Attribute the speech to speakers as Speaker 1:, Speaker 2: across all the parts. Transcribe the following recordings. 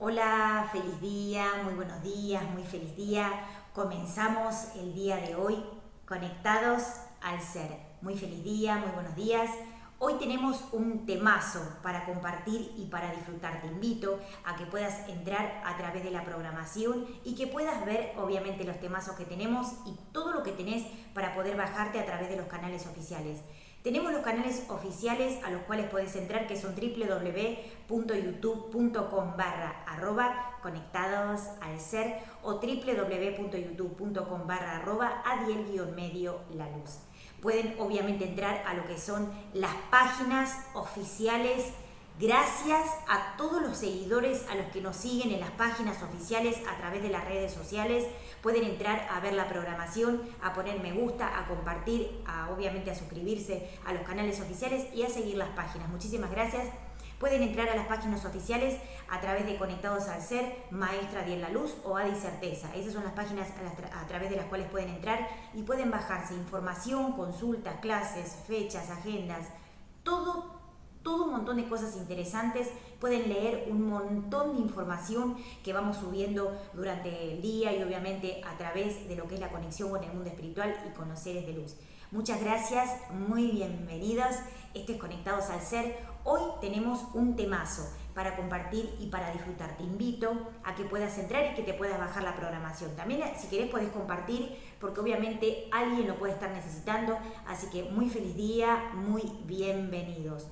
Speaker 1: Hola, feliz día, muy buenos días, muy feliz día. Comenzamos el día de hoy conectados al ser. Muy feliz día, muy buenos días. Hoy tenemos un temazo para compartir y para disfrutar. Te invito a que puedas entrar a través de la programación y que puedas ver obviamente los temazos que tenemos y todo lo que tenés para poder bajarte a través de los canales oficiales. Tenemos los canales oficiales a los cuales podés entrar, que son www.youtube.com/conectados al ser o www.youtube.com/adiel-medio la luz. Pueden obviamente entrar a lo que son las páginas oficiales. Gracias a todos los seguidores, a los que nos siguen en las páginas oficiales a través de las redes sociales. Pueden entrar a ver la programación, a poner me gusta, a compartir, obviamente a suscribirse a los canales oficiales y a seguir las páginas. Muchísimas gracias. Pueden entrar a las páginas oficiales a través de Conectados al Ser, Maestra Adiel La Luz o Adi Certeza. Esas son las páginas a través de las cuales pueden entrar y pueden bajarse información, consultas, clases, fechas, agendas, todo un montón de cosas interesantes. Pueden leer un montón de información que vamos subiendo durante el día y obviamente a través de lo que es la conexión con el mundo espiritual y con los seres de luz. Muchas gracias, muy bienvenidos. Esto es Conectados al Ser. Hoy tenemos un temazo para compartir y para disfrutar. Te invito a que puedas entrar y que te puedas bajar la programación. También si querés podés compartir porque obviamente alguien lo puede estar necesitando. Así que muy feliz día, muy bienvenidos.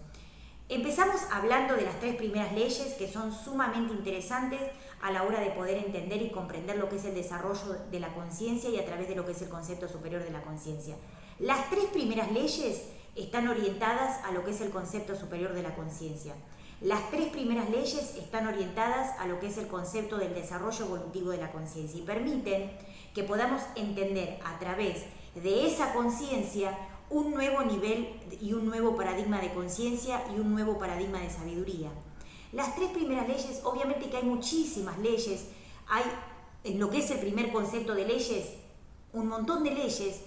Speaker 1: Empezamos hablando de las 3 primeras leyes que son sumamente interesantes a la hora de poder entender y comprender lo que es el desarrollo de la conciencia y a través de lo que es el concepto superior de la conciencia. Las 3 primeras leyes están orientadas a lo que es el concepto superior de la conciencia. Las 3 primeras leyes están orientadas a lo que es el concepto del desarrollo evolutivo de la conciencia y permiten que podamos entender a través de esa conciencia un nuevo nivel y un nuevo paradigma de conciencia y un nuevo paradigma de sabiduría. Las 3 primeras leyes, obviamente que hay muchísimas leyes, hay en lo que es el primer concepto de leyes, un montón de leyes,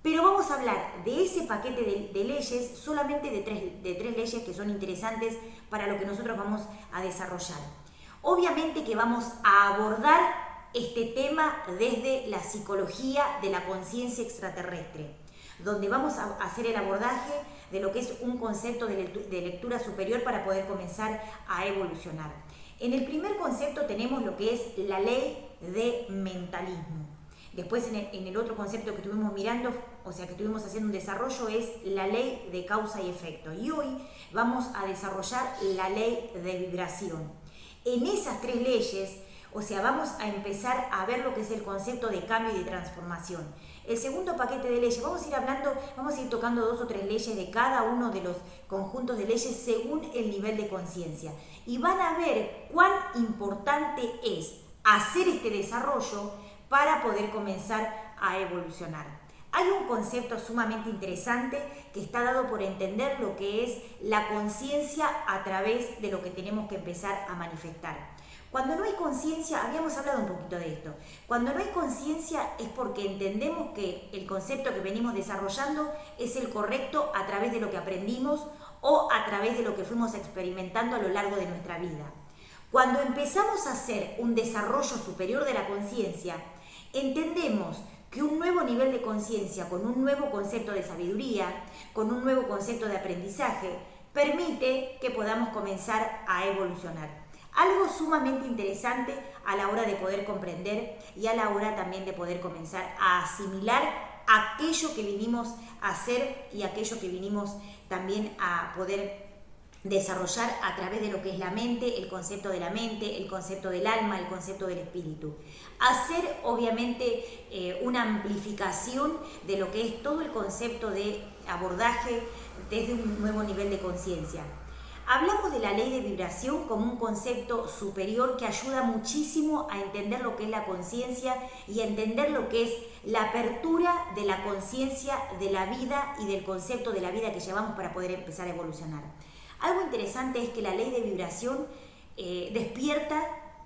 Speaker 1: pero vamos a hablar de ese paquete de leyes, solamente de tres leyes que son interesantes para lo que nosotros vamos a desarrollar. Obviamente que vamos a abordar este tema desde la psicología de la conciencia extraterrestre, donde vamos a hacer el abordaje de lo que es un concepto de lectura superior para poder comenzar a evolucionar. En el primer concepto tenemos lo que es la ley de mentalismo. Después en el otro concepto que estuvimos mirando, o sea que estuvimos haciendo un desarrollo, es la ley de causa y efecto. Y hoy vamos a desarrollar la ley de vibración. En esas 3 leyes, o sea, vamos a empezar a ver lo que es el concepto de cambio y de transformación. El segundo paquete de leyes, vamos a ir tocando 2 o 3 leyes de cada uno de los conjuntos de leyes según el nivel de conciencia. Y van a ver cuán importante es hacer este desarrollo para poder comenzar a evolucionar. Hay un concepto sumamente interesante que está dado por entender lo que es la conciencia a través de lo que tenemos que empezar a manifestar. Cuando no hay conciencia, habíamos hablado un poquito de esto, cuando no hay conciencia es porque entendemos que el concepto que venimos desarrollando es el correcto a través de lo que aprendimos o a través de lo que fuimos experimentando a lo largo de nuestra vida. Cuando empezamos a hacer un desarrollo superior de la conciencia, entendemos que un nuevo nivel de conciencia con un nuevo concepto de sabiduría, con un nuevo concepto de aprendizaje, permite que podamos comenzar a evolucionar. Algo sumamente interesante a la hora de poder comprender y a la hora también de poder comenzar a asimilar aquello que vinimos a hacer y aquello que vinimos también a poder desarrollar a través de lo que es la mente, el concepto de la mente, el concepto del alma, el concepto del espíritu. Hacer obviamente una amplificación de lo que es todo el concepto de abordaje desde un nuevo nivel de conciencia. Hablamos de la ley de vibración como un concepto superior que ayuda muchísimo a entender lo que es la conciencia y a entender lo que es la apertura de la conciencia de la vida y del concepto de la vida que llevamos para poder empezar a evolucionar. Algo interesante es que la ley de vibración despierta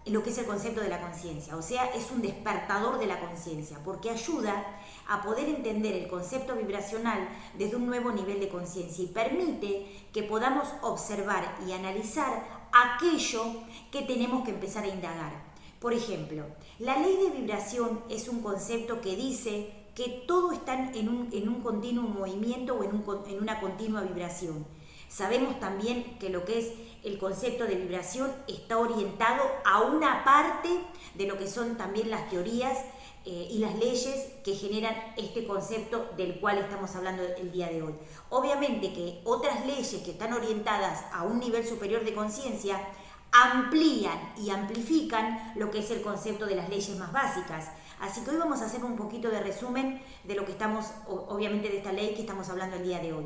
Speaker 1: lo que es el concepto de la conciencia, o sea, es un despertador de la conciencia, porque ayuda a poder entender el concepto vibracional desde un nuevo nivel de conciencia y permite que podamos observar y analizar aquello que tenemos que empezar a indagar. Por ejemplo, la ley de vibración es un concepto que dice que todo está en un continuo movimiento o en una continua vibración. Sabemos también que lo que es el concepto de vibración está orientado a una parte de lo que son también las teorías y las leyes que generan este concepto del cual estamos hablando el día de hoy. Obviamente que otras leyes que están orientadas a un nivel superior de conciencia amplían y amplifican lo que es el concepto de las leyes más básicas. Así que hoy vamos a hacer un poquito de resumen de lo que estamos, obviamente de esta ley que estamos hablando el día de hoy.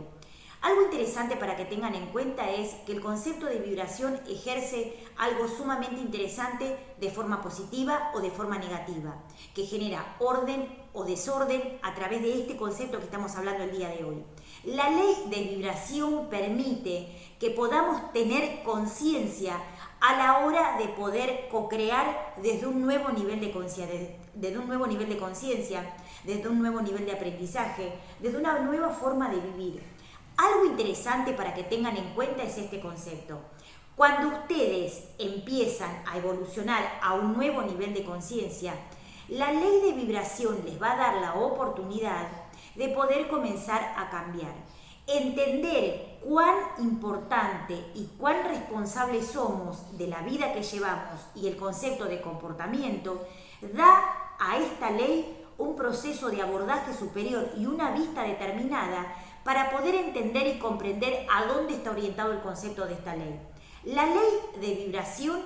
Speaker 1: Algo interesante para que tengan en cuenta es que el concepto de vibración ejerce algo sumamente interesante de forma positiva o de forma negativa, que genera orden o desorden a través de este concepto que estamos hablando el día de hoy. La ley de vibración permite que podamos tener conciencia a la hora de poder co-crear desde un nuevo nivel de conciencia, desde un nuevo nivel de conciencia, desde un nuevo nivel de aprendizaje, desde una nueva forma de vivir. Algo interesante para que tengan en cuenta es este concepto. Cuando ustedes empiezan a evolucionar a un nuevo nivel de conciencia, la ley de vibración les va a dar la oportunidad de poder comenzar a cambiar. Entender cuán importante y cuán responsables somos de la vida que llevamos y el concepto de comportamiento da a esta ley un proceso de abordaje superior y una vista determinada para poder entender y comprender a dónde está orientado el concepto de esta ley. La ley de vibración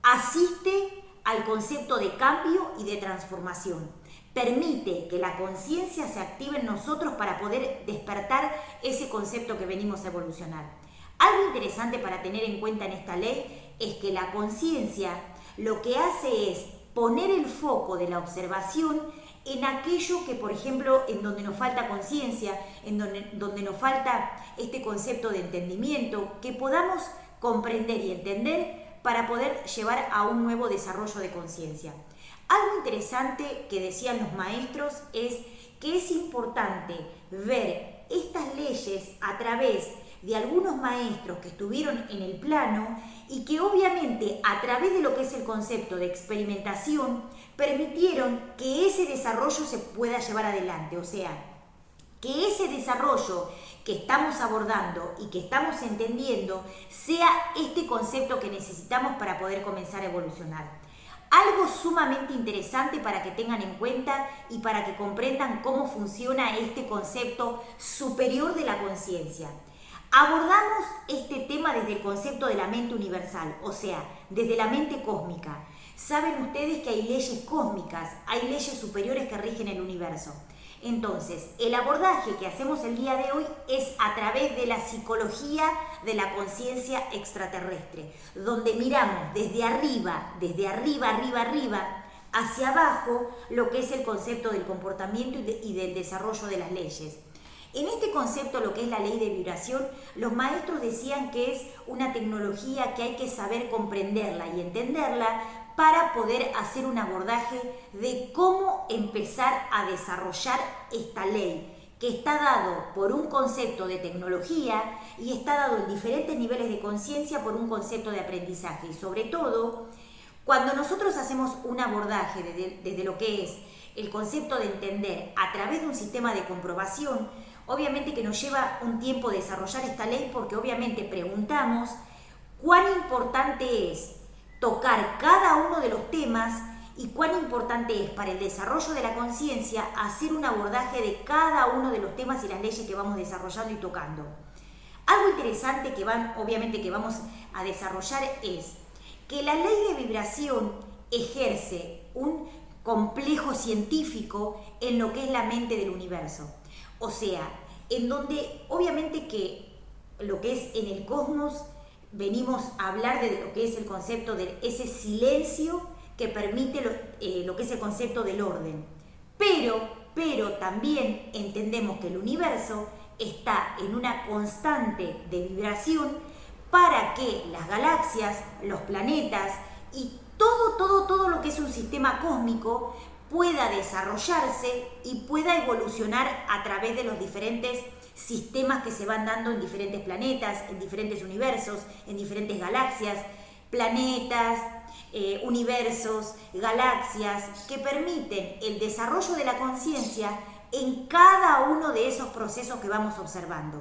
Speaker 1: asiste al concepto de cambio y de transformación. Permite que la conciencia se active en nosotros para poder despertar ese concepto que venimos a evolucionar. Algo interesante para tener en cuenta en esta ley es que la conciencia lo que hace es poner el foco de la observación en aquello que, por ejemplo, en donde nos falta conciencia, en donde nos falta este concepto de entendimiento, que podamos comprender y entender para poder llevar a un nuevo desarrollo de conciencia. Algo interesante que decían los maestros es que es importante ver estas leyes a través de algunos maestros que estuvieron en el plano y que obviamente a través de lo que es el concepto de experimentación permitieron que ese desarrollo se pueda llevar adelante, o sea, que ese desarrollo que estamos abordando y que estamos entendiendo sea este concepto que necesitamos para poder comenzar a evolucionar. Algo sumamente interesante para que tengan en cuenta y para que comprendan cómo funciona este concepto superior de la conciencia. Abordamos este tema desde el concepto de la mente universal, o sea, desde la mente cósmica. Saben ustedes que hay leyes cósmicas, hay leyes superiores que rigen el universo. Entonces, el abordaje que hacemos el día de hoy es a través de la psicología de la conciencia extraterrestre, donde miramos desde arriba, arriba, hacia abajo, lo que es el concepto del comportamiento y del desarrollo de las leyes. En este concepto, lo que es la ley de vibración, los maestros decían que es una tecnología que hay que saber comprenderla y entenderla para poder hacer un abordaje de cómo empezar a desarrollar esta ley, que está dado por un concepto de tecnología y está dado en diferentes niveles de conciencia por un concepto de aprendizaje. Y sobre todo, cuando nosotros hacemos un abordaje desde lo que es el concepto de entender a través de un sistema de comprobación, obviamente que nos lleva un tiempo desarrollar esta ley porque obviamente preguntamos cuán importante es tocar cada uno de los temas y cuán importante es para el desarrollo de la conciencia hacer un abordaje de cada uno de los temas y las leyes que vamos desarrollando y tocando. Algo interesante que vamos a desarrollar es que la ley de vibración ejerce un complejo científico en lo que es la mente del universo. O sea, en donde obviamente que lo que es en el cosmos venimos a hablar de lo que es el concepto de ese silencio que permite lo que es el concepto del orden. Pero también entendemos que el universo está en una constante de vibración para que las galaxias, los planetas y todo lo que es un sistema cósmico pueda desarrollarse y pueda evolucionar a través de los diferentes sistemas que se van dando en diferentes planetas, en diferentes universos, en diferentes galaxias, planetas, universos, galaxias, que permiten el desarrollo de la conciencia en cada uno de esos procesos que vamos observando.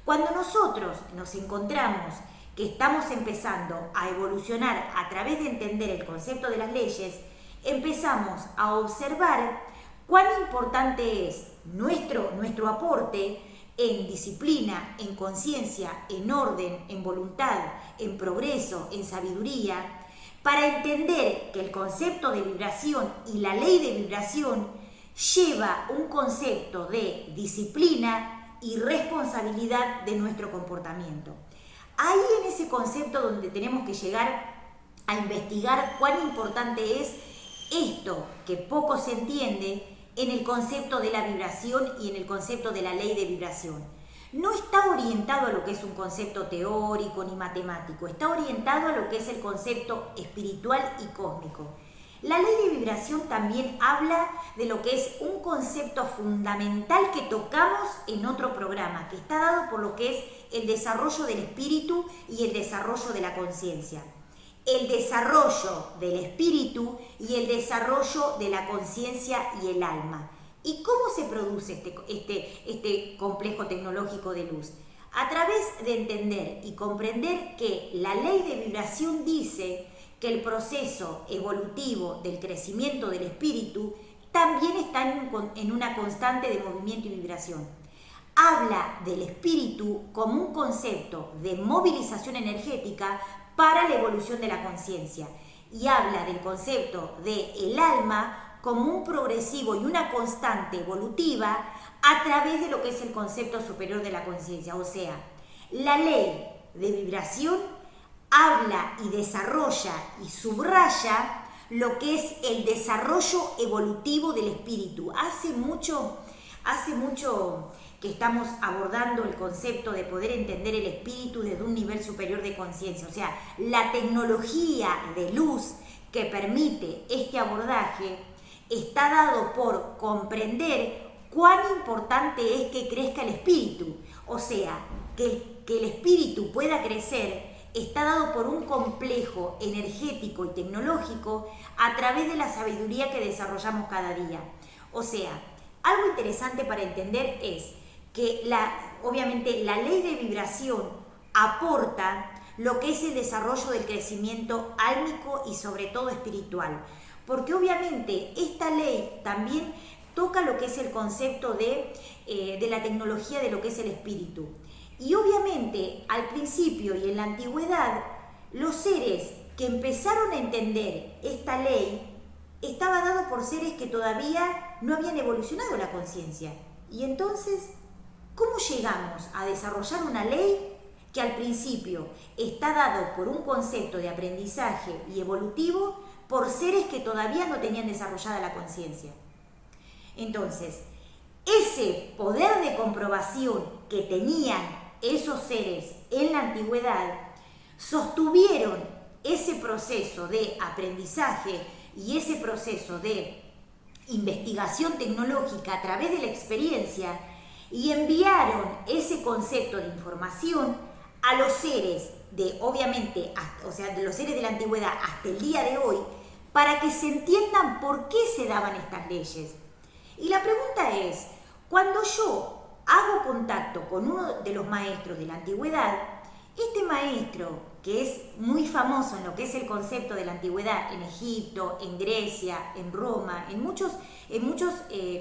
Speaker 1: Cuando nosotros nos encontramos que estamos empezando a evolucionar a través de entender el concepto de las leyes, empezamos a observar cuán importante es nuestro aporte en disciplina, en conciencia, en orden, en voluntad, en progreso, en sabiduría, para entender que el concepto de vibración y la ley de vibración lleva un concepto de disciplina y responsabilidad de nuestro comportamiento. Ahí en ese concepto donde tenemos que llegar a investigar cuán importante es esto que poco se entiende en el concepto de la vibración y en el concepto de la ley de vibración. No está orientado a lo que es un concepto teórico ni matemático, está orientado a lo que es el concepto espiritual y cósmico. La ley de vibración también habla de lo que es un concepto fundamental que tocamos en otro programa, que está dado por lo que es el desarrollo del espíritu y el desarrollo de la conciencia. El desarrollo del espíritu y el desarrollo de la conciencia y el alma. ¿Y cómo se produce este complejo tecnológico de luz? A través de entender y comprender que la ley de vibración dice que el proceso evolutivo del crecimiento del espíritu también está en una constante de movimiento y vibración. Habla del espíritu como un concepto de movilización energética para la evolución de la conciencia y habla del concepto del alma como un progresivo y una constante evolutiva a través de lo que es el concepto superior de la conciencia. O sea, la ley de vibración habla y desarrolla y subraya lo que es el desarrollo evolutivo del espíritu. Hace mucho que estamos abordando el concepto de poder entender el espíritu desde un nivel superior de conciencia. O sea, la tecnología de luz que permite este abordaje está dado por comprender cuán importante es que crezca el espíritu. O sea, que el espíritu pueda crecer está dado por un complejo energético y tecnológico a través de la sabiduría que desarrollamos cada día. O sea, algo interesante para entender es que obviamente la ley de vibración aporta lo que es el desarrollo del crecimiento álmico y sobre todo espiritual. Porque obviamente esta ley también toca lo que es el concepto de la tecnología de lo que es el espíritu. Y obviamente al principio y en la antigüedad, los seres que empezaron a entender esta ley estaba dado por seres que todavía no habían evolucionado la conciencia. Y entonces, ¿cómo llegamos a desarrollar una ley que al principio está dado por un concepto de aprendizaje y evolutivo por seres que todavía no tenían desarrollada la conciencia? Entonces, ese poder de comprobación que tenían esos seres en la antigüedad sostuvieron ese proceso de aprendizaje y ese proceso de investigación tecnológica a través de la experiencia y enviaron ese concepto de información a los seres de, obviamente, o sea, de los seres de la antigüedad hasta el día de hoy, para que se entiendan por qué se daban estas leyes. Y la pregunta es, cuando yo hago contacto con uno de los maestros de la antigüedad, este maestro, que es muy famoso en lo que es el concepto de la antigüedad en Egipto, en Grecia, en Roma, en muchos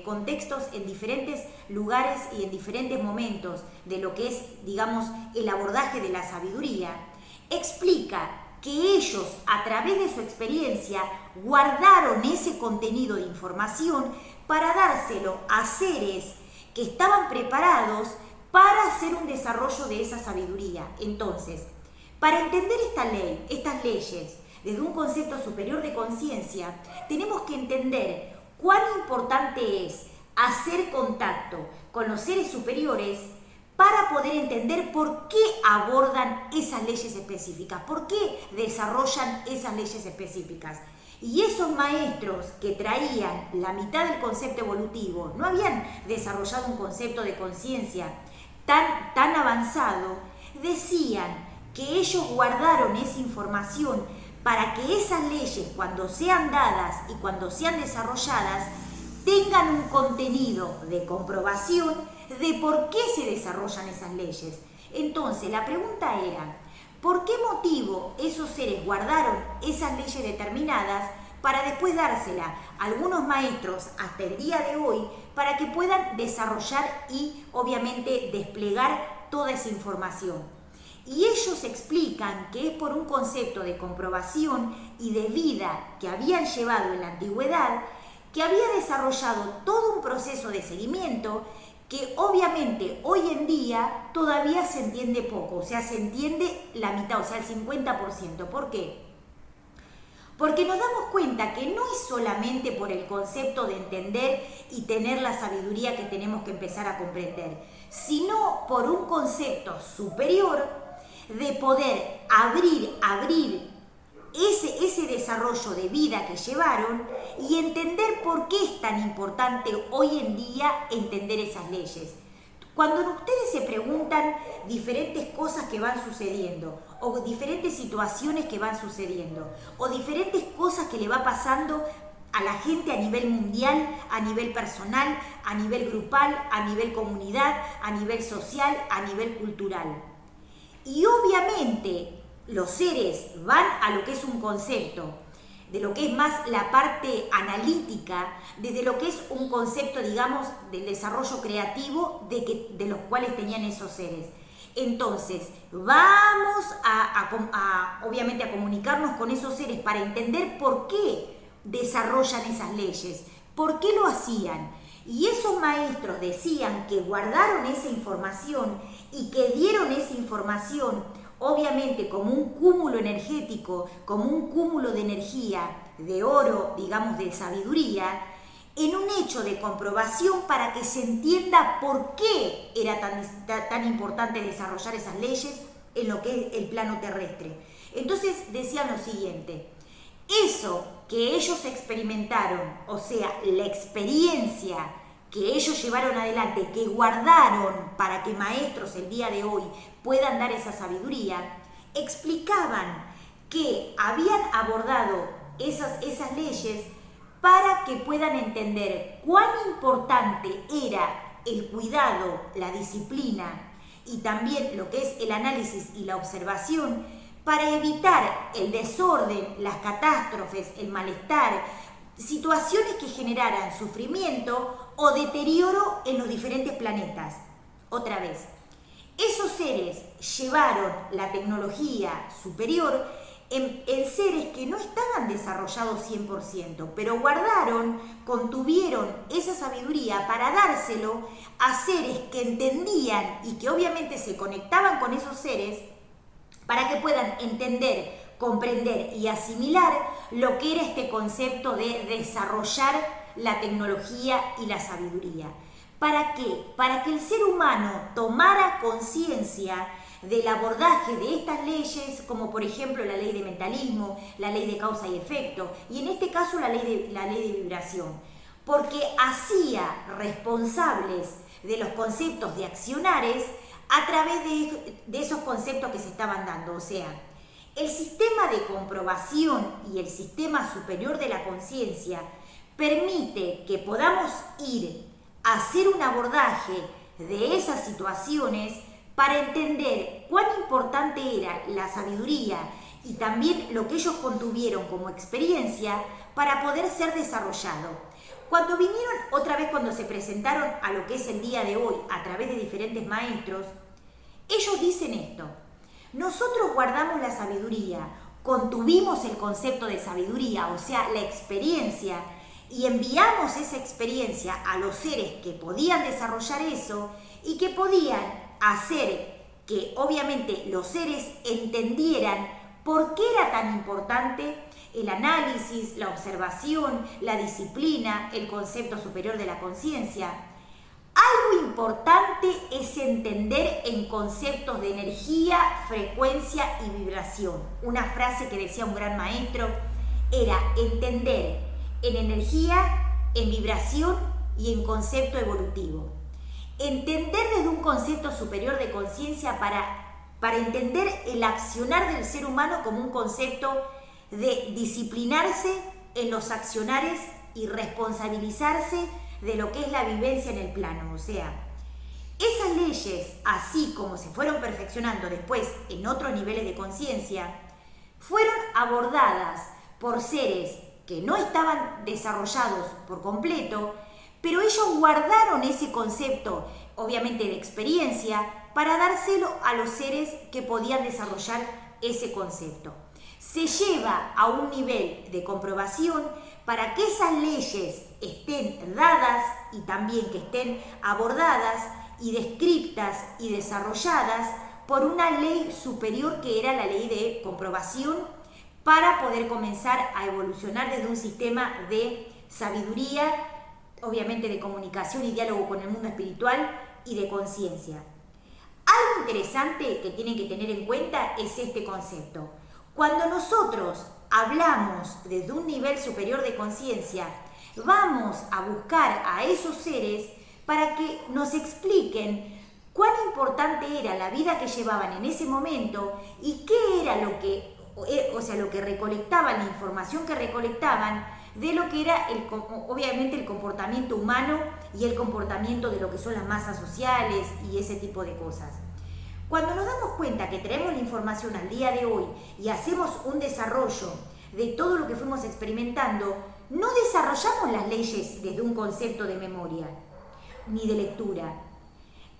Speaker 1: contextos, en diferentes lugares y en diferentes momentos de lo que es, digamos, el abordaje de la sabiduría, explica que ellos, a través de su experiencia, guardaron ese contenido de información para dárselo a seres que estaban preparados para hacer un desarrollo de esa sabiduría. Entonces, para entender estas leyes, desde un concepto superior de conciencia, tenemos que entender cuán importante es hacer contacto con los seres superiores para poder entender por qué abordan esas leyes específicas, por qué desarrollan esas leyes específicas. Y esos maestros que traían la mitad del concepto evolutivo, no habían desarrollado un concepto de conciencia tan avanzado, decían que ellos guardaron esa información para que esas leyes, cuando sean dadas y cuando sean desarrolladas, tengan un contenido de comprobación de por qué se desarrollan esas leyes. Entonces, la pregunta era, ¿por qué motivo esos seres guardaron esas leyes determinadas para después dársela a algunos maestros hasta el día de hoy para que puedan desarrollar y obviamente desplegar toda esa información? Y ellos explican que es por un concepto de comprobación y de vida que habían llevado en la antigüedad, que había desarrollado todo un proceso de seguimiento que obviamente hoy en día todavía se entiende poco, o sea, se entiende la mitad, o sea, el 50%. ¿Por qué? Porque nos damos cuenta que no es solamente por el concepto de entender y tener la sabiduría que tenemos que empezar a comprender, sino por un concepto superior de poder abrir ese desarrollo de vida que llevaron y entender por qué es tan importante hoy en día entender esas leyes. Cuando ustedes se preguntan diferentes cosas que van sucediendo, o diferentes situaciones que van sucediendo, o diferentes cosas que le va pasando a la gente a nivel mundial, a nivel personal, a nivel grupal, a nivel comunidad, a nivel social, a nivel cultural. Y obviamente los seres van a lo que es un concepto, de lo que es más la parte analítica, desde lo que es un concepto, digamos, del desarrollo creativo de los cuales tenían esos seres. Entonces, vamos obviamente a comunicarnos con esos seres para entender por qué desarrollan esas leyes, por qué lo hacían. Y esos maestros decían que guardaron esa información y que dieron esa información obviamente como un cúmulo energético, como un cúmulo de energía, de oro, digamos, de sabiduría, en un hecho de comprobación para que se entienda por qué era tan importante desarrollar esas leyes en lo que es el plano terrestre. Entonces decían lo siguiente, eso que ellos experimentaron, o sea, la experiencia que ellos llevaron adelante, que guardaron para que maestros el día de hoy puedan dar esa sabiduría, explicaban que habían abordado esas leyes para que puedan entender cuán importante era el cuidado, la disciplina y también lo que es el análisis y la observación para evitar el desorden, las catástrofes, el malestar, situaciones que generaran sufrimiento o deterioro en los diferentes planetas. Otra vez, esos seres llevaron la tecnología superior en seres que no estaban desarrollados 100%, pero guardaron, contuvieron esa sabiduría para dárselo a seres que entendían y que obviamente se conectaban con esos seres para que puedan entender, comprender y asimilar lo que era este concepto de desarrollar la tecnología y la sabiduría. ¿Para qué? Para que el ser humano tomara conciencia del abordaje de estas leyes, como por ejemplo la ley de mentalismo, la ley de causa y efecto, y en este caso la ley de vibración, porque hacía responsables de los conceptos de accionares a través de esos conceptos que se estaban dando. O sea, el sistema de comprobación y el sistema superior de la conciencia permite que podamos ir a hacer un abordaje de esas situaciones para entender cuán importante era la sabiduría y también lo que ellos contuvieron como experiencia para poder ser desarrollado. Cuando vinieron, otra vez cuando se presentaron a lo que es el día de hoy a través de diferentes maestros, ellos dicen esto: nosotros guardamos la sabiduría, contuvimos el concepto de sabiduría, o sea, la experiencia, y enviamos esa experiencia a los seres que podían desarrollar eso y que podían hacer que obviamente los seres entendieran por qué era tan importante el análisis, la observación, la disciplina, el concepto superior de la conciencia, Algo importante es entender en conceptos de energía, frecuencia y vibración. Una frase que decía un gran maestro era entender en energía, en vibración y en concepto evolutivo. Entender desde un concepto superior de conciencia para entender el accionar del ser humano como un concepto de disciplinarse en los accionares y responsabilizarse de lo que es la vivencia en el plano. O sea, esas leyes, así como se fueron perfeccionando después en otros niveles de conciencia, fueron abordadas por seres que no estaban desarrollados por completo, pero ellos guardaron ese concepto, obviamente de experiencia, para dárselo a los seres que podían desarrollar ese concepto. Se lleva a un nivel de comprobación para que esas leyes estén dadas y también que estén abordadas y descriptas y desarrolladas por una ley superior que era la ley de comprobación para poder comenzar a evolucionar desde un sistema de sabiduría, obviamente de comunicación y diálogo con el mundo espiritual y de conciencia. Algo interesante que tienen que tener en cuenta es este concepto. Cuando nosotros hablamos desde un nivel superior de conciencia, vamos a buscar a esos seres para que nos expliquen cuán importante era la vida que llevaban en ese momento y qué era lo que recolectaban, la información que recolectaban de lo que era obviamente el comportamiento humano y el comportamiento de lo que son las masas sociales y ese tipo de cosas. Cuando nos damos cuenta que traemos la información al día de hoy y hacemos un desarrollo de todo lo que fuimos experimentando, no desarrollamos las leyes desde un concepto de memoria ni de lectura.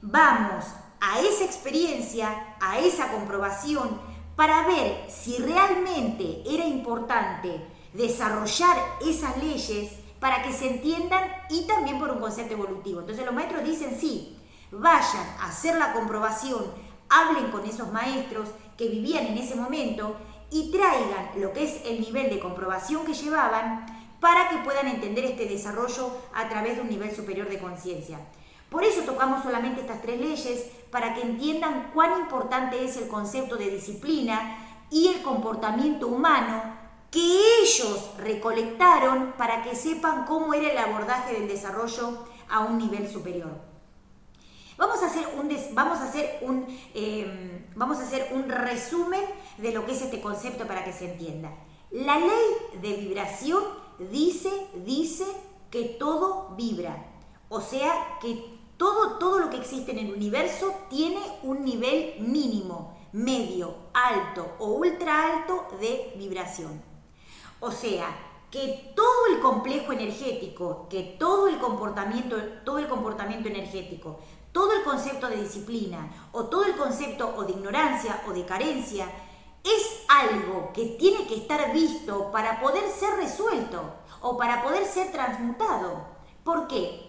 Speaker 1: Vamos a esa experiencia, a esa comprobación, para ver si realmente era importante desarrollar esas leyes para que se entiendan y también por un concepto evolutivo. Entonces los maestros dicen sí, vayan a hacer la comprobación, hablen con esos maestros que vivían en ese momento y traigan lo que es el nivel de comprobación que llevaban para que puedan entender este desarrollo a través de un nivel superior de conciencia. Por eso tocamos solamente estas 3 leyes, para que entiendan cuán importante es el concepto de disciplina y el comportamiento humano que ellos recolectaron para que sepan cómo era el abordaje del desarrollo a un nivel superior. Vamos a hacer un resumen de lo que es este concepto para que se entienda. La ley de vibración dice que todo vibra, o sea que todo lo que existe en el universo tiene un nivel mínimo, medio, alto o ultra alto de vibración. O sea, que todo el complejo energético, que todo el comportamiento energético, todo el concepto de disciplina o todo el concepto o de ignorancia o de carencia es algo que tiene que estar visto para poder ser resuelto o para poder ser transmutado. ¿Por qué?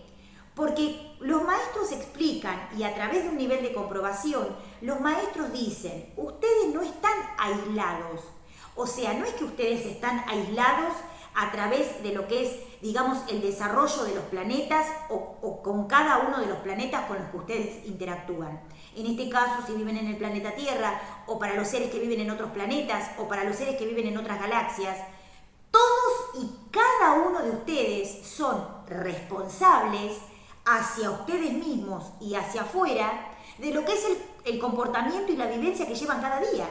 Speaker 1: Porque los maestros explican, y a través de un nivel de comprobación, los maestros dicen, ustedes no están aislados. O sea, no es que ustedes están aislados a través de lo que es, digamos, el desarrollo de los planetas o con cada uno de los planetas con los que ustedes interactúan. En este caso, si viven en el planeta Tierra, o para los seres que viven en otros planetas, o para los seres que viven en otras galaxias, todos y cada uno de ustedes son responsables hacia ustedes mismos y hacia afuera de lo que es el comportamiento y la vivencia que llevan cada día.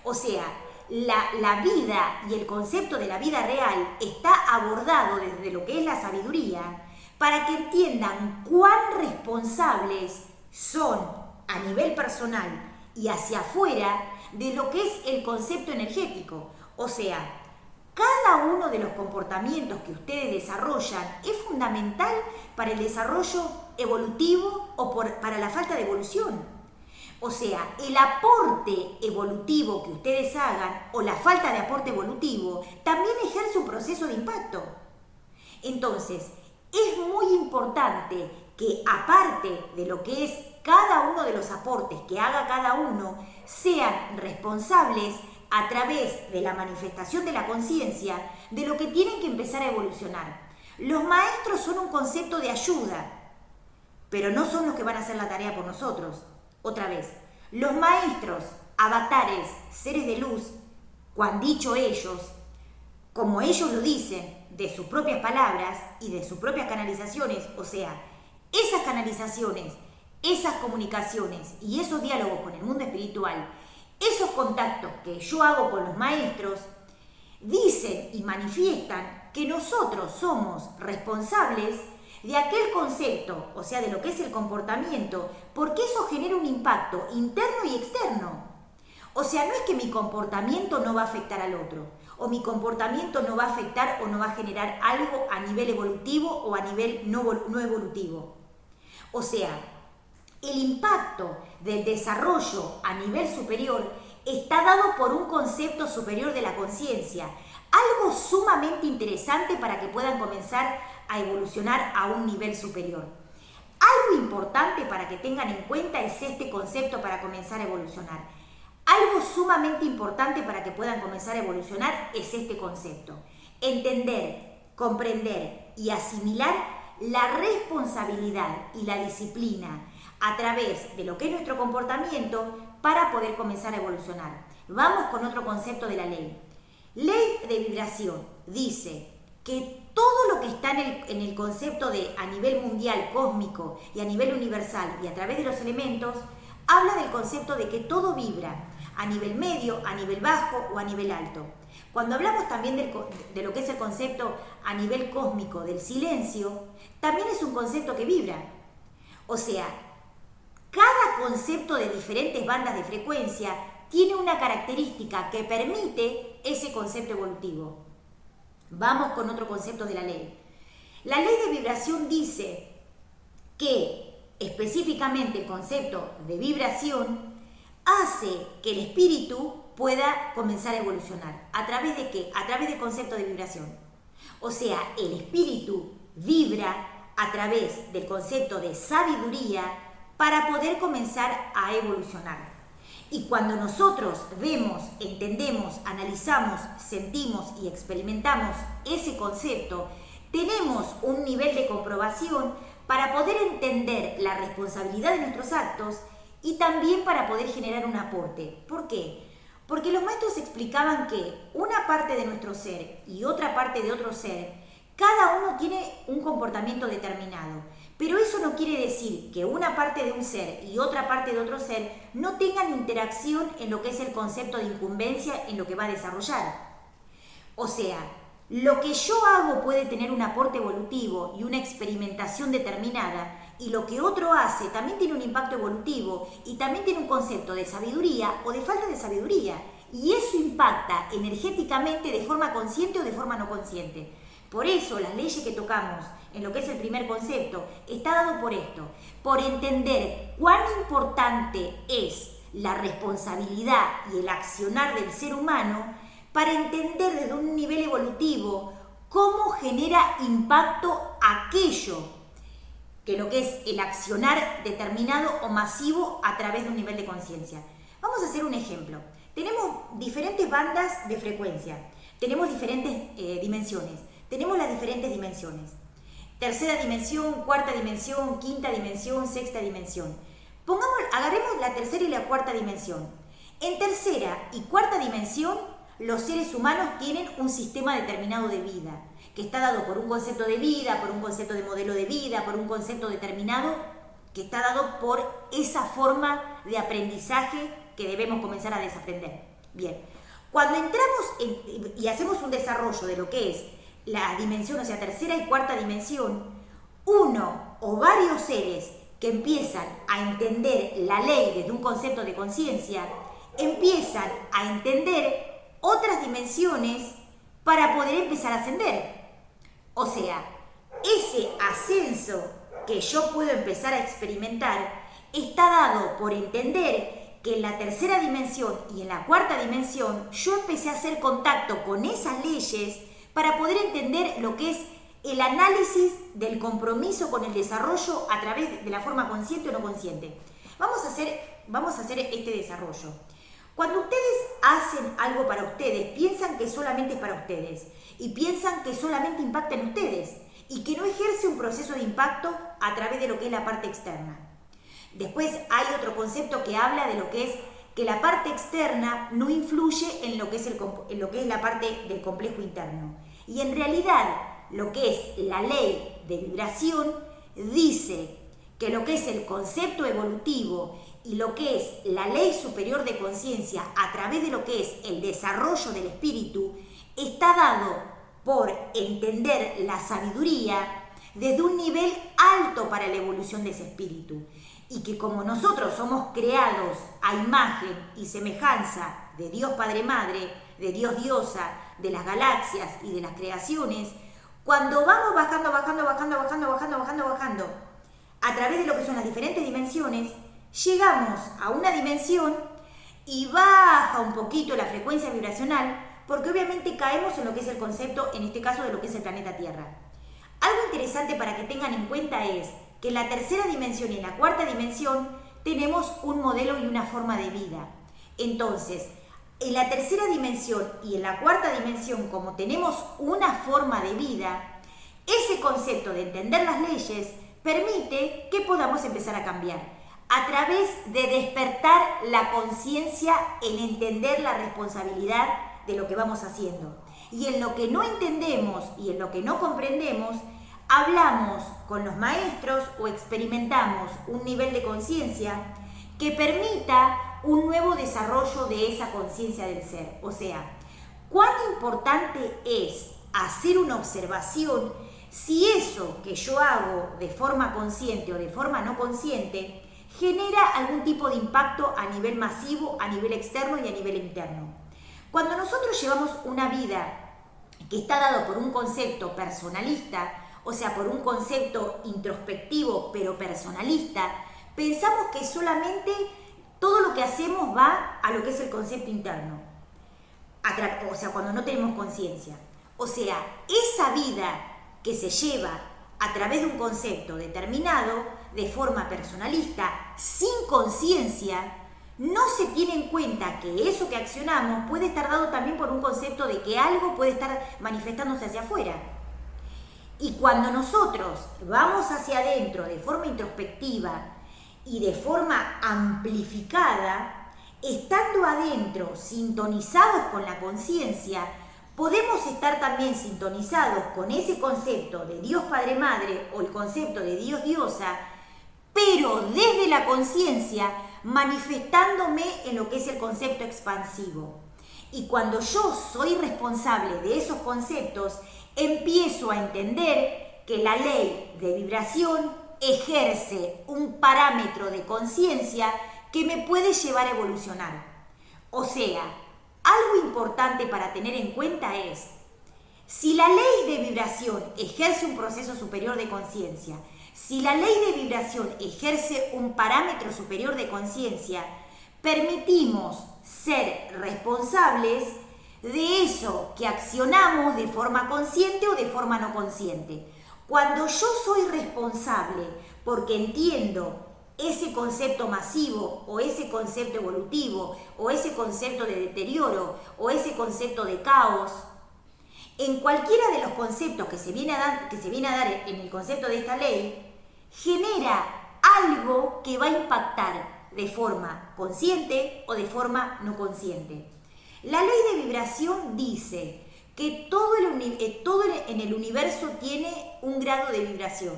Speaker 1: O sea, la vida y el concepto de la vida real está abordado desde lo que es la sabiduría para que entiendan cuán responsables son a nivel personal y hacia afuera de lo que es el concepto energético. O sea, cada uno de los comportamientos que ustedes desarrollan es fundamental para el desarrollo evolutivo o para la falta de evolución. O sea, el aporte evolutivo que ustedes hagan o la falta de aporte evolutivo también ejerce un proceso de impacto. Entonces, es muy importante que aparte de lo que es cada uno de los aportes que haga cada uno, sean responsables a través de la manifestación de la conciencia de lo que tienen que empezar a evolucionar. Los maestros son un concepto de ayuda, pero no son los que van a hacer la tarea por nosotros. Otra vez, los maestros, avatares, seres de luz, cuando dicho ellos, como ellos lo dicen, de sus propias palabras y de sus propias canalizaciones, o sea, esas canalizaciones, esas comunicaciones y esos diálogos con el mundo espiritual, esos contactos que yo hago con los maestros, dicen y manifiestan que nosotros somos responsables de aquel concepto, o sea, de lo que es el comportamiento, porque eso genera un impacto interno y externo. O sea, no es que mi comportamiento no va a afectar al otro, o mi comportamiento no va a afectar o no va a generar algo a nivel evolutivo o a nivel no evolutivo. O sea, el impacto del desarrollo a nivel superior está dado por un concepto superior de la conciencia, algo sumamente interesante para que puedan comenzar a evolucionar a un nivel superior. Algo importante para que tengan en cuenta es este concepto para comenzar a evolucionar. Algo sumamente importante para que puedan comenzar a evolucionar es este concepto. Entender, comprender y asimilar la responsabilidad y la disciplina a través de lo que es nuestro comportamiento para poder comenzar a evolucionar. Vamos con otro concepto de la ley. Ley de vibración dice que todo lo que está en el concepto de a nivel mundial, cósmico y a nivel universal y a través de los elementos, habla del concepto de que todo vibra a nivel medio, a nivel bajo o a nivel alto. Cuando hablamos también de lo que es el concepto a nivel cósmico del silencio, también es un concepto que vibra. O sea, cada concepto de diferentes bandas de frecuencia tiene una característica que permite ese concepto evolutivo. Vamos con otro concepto de la ley. La ley de vibración dice que específicamente el concepto de vibración hace que el espíritu pueda comenzar a evolucionar. ¿A través de qué? A través del concepto de vibración. O sea, el espíritu vibra a través del concepto de sabiduría para poder comenzar a evolucionar. Y cuando nosotros vemos, entendemos, analizamos, sentimos y experimentamos ese concepto, tenemos un nivel de comprobación para poder entender la responsabilidad de nuestros actos y también para poder generar un aporte. ¿Por qué? Porque los maestros explicaban que una parte de nuestro ser y otra parte de otro ser, cada uno tiene un comportamiento determinado. Pero eso no quiere decir que una parte de un ser y otra parte de otro ser no tengan interacción en lo que es el concepto de incumbencia en lo que va a desarrollar. O sea, lo que yo hago puede tener un aporte evolutivo y una experimentación determinada, y lo que otro hace también tiene un impacto evolutivo y también tiene un concepto de sabiduría o de falta de sabiduría. Y eso impacta energéticamente de forma consciente o de forma no consciente. Por eso las leyes que tocamos en lo que es el primer concepto está dado por esto, por entender cuán importante es la responsabilidad y el accionar del ser humano para entender desde un nivel evolutivo cómo genera impacto aquello que lo que es el accionar determinado o masivo a través de un nivel de conciencia. Vamos a hacer un ejemplo. Tenemos diferentes bandas de frecuencia, tenemos diferentes dimensiones. Tenemos las diferentes dimensiones. Tercera dimensión, cuarta dimensión, quinta dimensión, sexta dimensión. Agarremos la tercera y la cuarta dimensión. En tercera y cuarta dimensión, los seres humanos tienen un sistema determinado de vida, que está dado por un concepto de vida, por un concepto de modelo de vida, por un concepto determinado, que está dado por esa forma de aprendizaje que debemos comenzar a desaprender. Bien, cuando entramos y hacemos un desarrollo de lo que es la dimensión, o sea, tercera y cuarta dimensión, uno o varios seres que empiezan a entender la ley desde un concepto de conciencia, empiezan a entender otras dimensiones para poder empezar a ascender. O sea, ese ascenso que yo puedo empezar a experimentar está dado por entender que en la tercera dimensión y en la cuarta dimensión yo empecé a hacer contacto con esas leyes para poder entender lo que es el análisis del compromiso con el desarrollo a través de la forma consciente o no consciente. Vamos a hacer este desarrollo. Cuando ustedes hacen algo para ustedes, piensan que solamente es para ustedes y piensan que solamente impacta en ustedes. y que no ejerce un proceso de impacto a través de lo que es la parte externa. Después hay otro concepto que habla de lo que es que la parte externa no influye en lo que es la parte del complejo interno. Y en realidad lo que es la ley de vibración dice que lo que es el concepto evolutivo y lo que es la ley superior de conciencia a través de lo que es el desarrollo del espíritu está dado por entender la sabiduría desde un nivel alto para la evolución de ese espíritu. Y que como nosotros somos creados a imagen y semejanza de Dios Padre Madre, de Dios Diosa, de las galaxias y de las creaciones, cuando vamos bajando, a través de lo que son las diferentes dimensiones, llegamos a una dimensión y baja un poquito la frecuencia vibracional, porque obviamente caemos en lo que es el concepto, en este caso, de lo que es el planeta Tierra. Algo interesante para que tengan en cuenta es que en la tercera dimensión y en la cuarta dimensión tenemos un modelo y una forma de vida. Entonces, en la tercera dimensión y en la cuarta dimensión, como tenemos una forma de vida, ese concepto de entender las leyes permite que podamos empezar a cambiar a través de despertar la conciencia en entender la responsabilidad de lo que vamos haciendo. Y en lo que no entendemos y en lo que no comprendemos, hablamos con los maestros o experimentamos un nivel de conciencia que permita un nuevo desarrollo de esa conciencia del ser. O sea, cuán importante es hacer una observación si eso que yo hago de forma consciente o de forma no consciente genera algún tipo de impacto a nivel masivo, a nivel externo y a nivel interno. Cuando nosotros llevamos una vida que está dado por un concepto personalista, o sea, por un concepto introspectivo pero personalista, pensamos que solamente todo lo que hacemos va a lo que es el concepto interno. O sea, cuando no tenemos conciencia. O sea, esa vida que se lleva a través de un concepto determinado, de forma personalista, sin conciencia, no se tiene en cuenta que eso que accionamos puede estar dado también por un concepto de que algo puede estar manifestándose hacia afuera. Y cuando nosotros vamos hacia adentro de forma introspectiva y de forma amplificada, estando adentro, sintonizados con la conciencia, podemos estar también sintonizados con ese concepto de Dios Padre Madre o el concepto de Dios Diosa, pero desde la conciencia manifestándome en lo que es el concepto expansivo. Y cuando yo soy responsable de esos conceptos, empiezo a entender que la ley de vibración ejerce un parámetro de conciencia que me puede llevar a evolucionar. O sea, algo importante para tener en cuenta es, si la ley de vibración ejerce un proceso superior de conciencia, si la ley de vibración ejerce un parámetro superior de conciencia, permitimos ser responsables de eso que accionamos de forma consciente o de forma no consciente. Cuando yo soy responsable porque entiendo ese concepto masivo o ese concepto evolutivo o ese concepto de deterioro o ese concepto de caos, en cualquiera de los conceptos que se viene a dar en el concepto de esta ley, genera algo que va a impactar de forma consciente o de forma no consciente. La ley de vibración dice que todo en el universo tiene un grado de vibración.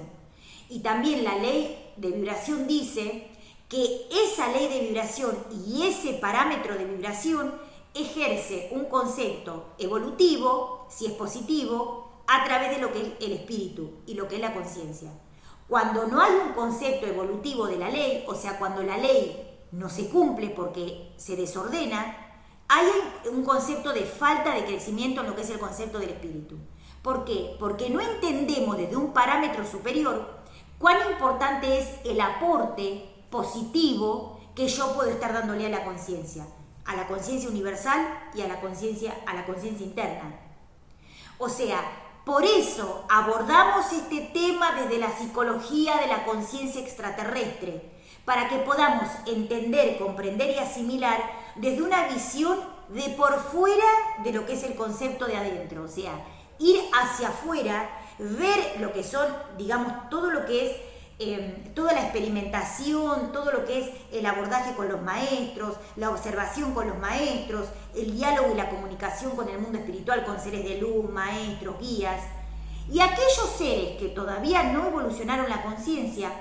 Speaker 1: Y también la ley de vibración dice que esa ley de vibración y ese parámetro de vibración ejerce un concepto evolutivo, si es positivo, a través de lo que es el espíritu y lo que es la conciencia. Cuando no hay un concepto evolutivo de la ley, o sea, cuando la ley no se cumple porque se desordena, hay un concepto de falta de crecimiento en lo que es el concepto del espíritu. ¿Por qué? Porque no entendemos desde un parámetro superior cuán importante es el aporte positivo que yo puedo estar dándole a la conciencia universal y a la conciencia interna. O sea, por eso abordamos este tema desde la psicología de la conciencia extraterrestre, para que podamos entender, comprender y asimilar desde una visión de por fuera de lo que es el concepto de adentro, o sea, ir hacia afuera ver lo que son, digamos, todo lo que es toda la experimentación, todo lo que es el abordaje con los maestros, la observación con los maestros, el diálogo y la comunicación con el mundo espiritual, con seres de luz, maestros, guías. Y aquellos seres que todavía no evolucionaron la conciencia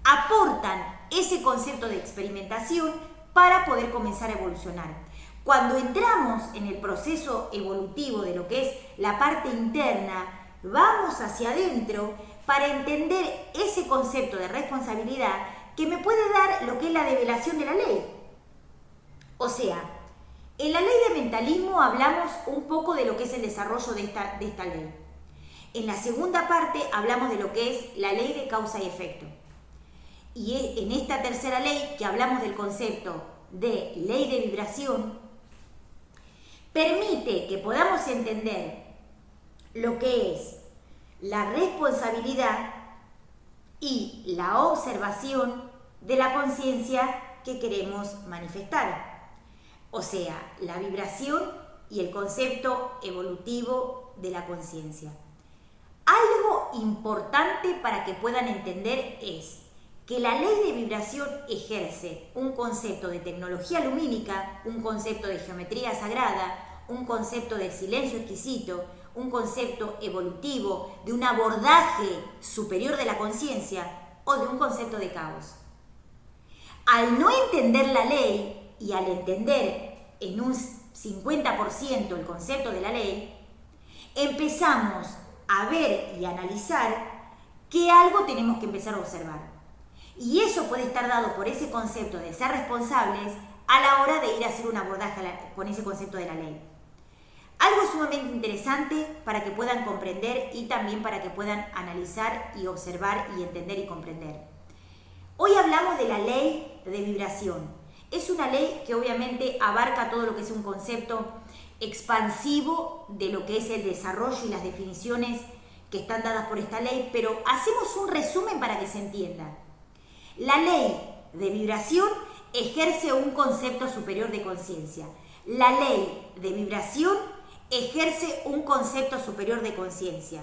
Speaker 1: aportan ese concepto de experimentación para poder comenzar a evolucionar. Cuando entramos en el proceso evolutivo de lo que es la parte interna, vamos hacia adentro para entender ese concepto de responsabilidad que me puede dar lo que es la develación de la ley. O sea, en la ley de mentalismo hablamos un poco de lo que es el desarrollo de esta ley. En la segunda parte hablamos de lo que es la ley de causa y efecto. Y en esta tercera ley, que hablamos del concepto de ley de vibración, permite que podamos entender lo que es la responsabilidad y la observación de la conciencia que queremos manifestar. O sea, la vibración y el concepto evolutivo de la conciencia. Algo importante para que puedan entender es que la ley de vibración ejerce un concepto de tecnología lumínica, un concepto de geometría sagrada, un concepto de silencio exquisito, un concepto evolutivo, de un abordaje superior de la conciencia o de un concepto de caos. Al no entender la ley y al entender en un 50% el concepto de la ley, empezamos a ver y analizar que algo tenemos que empezar a observar. Y eso puede estar dado por ese concepto de ser responsables a la hora de ir a hacer un abordaje con ese concepto de la ley. Algo sumamente interesante para que puedan comprender y también para que puedan analizar y observar y entender y comprender. Hoy hablamos de la ley de vibración. Es una ley que obviamente abarca todo lo que es un concepto expansivo de lo que es el desarrollo y las definiciones que están dadas por esta ley, pero hacemos un resumen para que se entienda. La ley de vibración ejerce un concepto superior de conciencia. La ley de vibración ejerce un concepto superior de conciencia.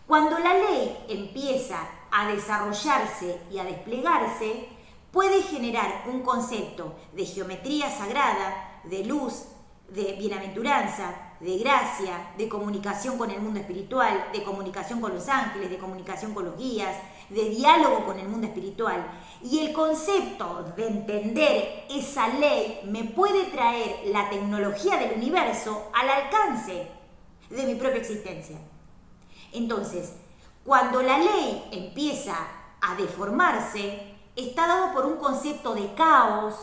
Speaker 1: Cuando la ley empieza a desarrollarse y a desplegarse, puede generar un concepto de geometría sagrada, de luz, de bienaventuranza, de gracia, de comunicación con el mundo espiritual, de comunicación con los ángeles, de comunicación con los guías, de diálogo con el mundo espiritual. Y el concepto de entender esa ley me puede traer la tecnología del universo al alcance de mi propia existencia. Entonces, cuando la ley empieza a deformarse, está dado por un concepto de caos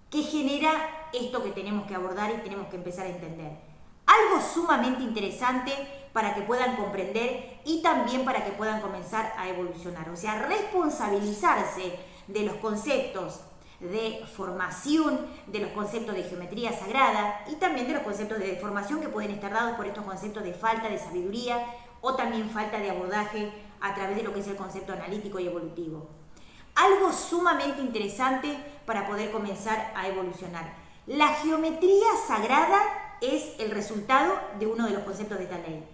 Speaker 1: que genera esto que tenemos que abordar y tenemos que empezar a entender. Algo sumamente interesante para que puedan comprender y también para que puedan comenzar a evolucionar. O sea, responsabilizarse de los conceptos de formación, de los conceptos de geometría sagrada y también de los conceptos de deformación que pueden estar dados por estos conceptos de falta de sabiduría o también falta de abordaje a través de lo que es el concepto analítico y evolutivo. Algo sumamente interesante para poder comenzar a evolucionar. La geometría sagrada es el resultado de uno de los conceptos de esta ley.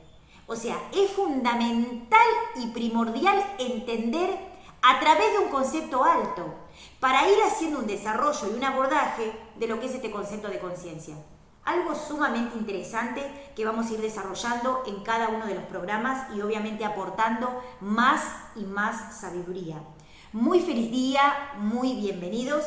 Speaker 1: O sea, es fundamental y primordial entender a través de un concepto alto para ir haciendo un desarrollo y un abordaje de lo que es este concepto de conciencia. Algo sumamente interesante que vamos a ir desarrollando en cada uno de los programas y obviamente aportando más y más sabiduría. Muy feliz día, muy bienvenidos.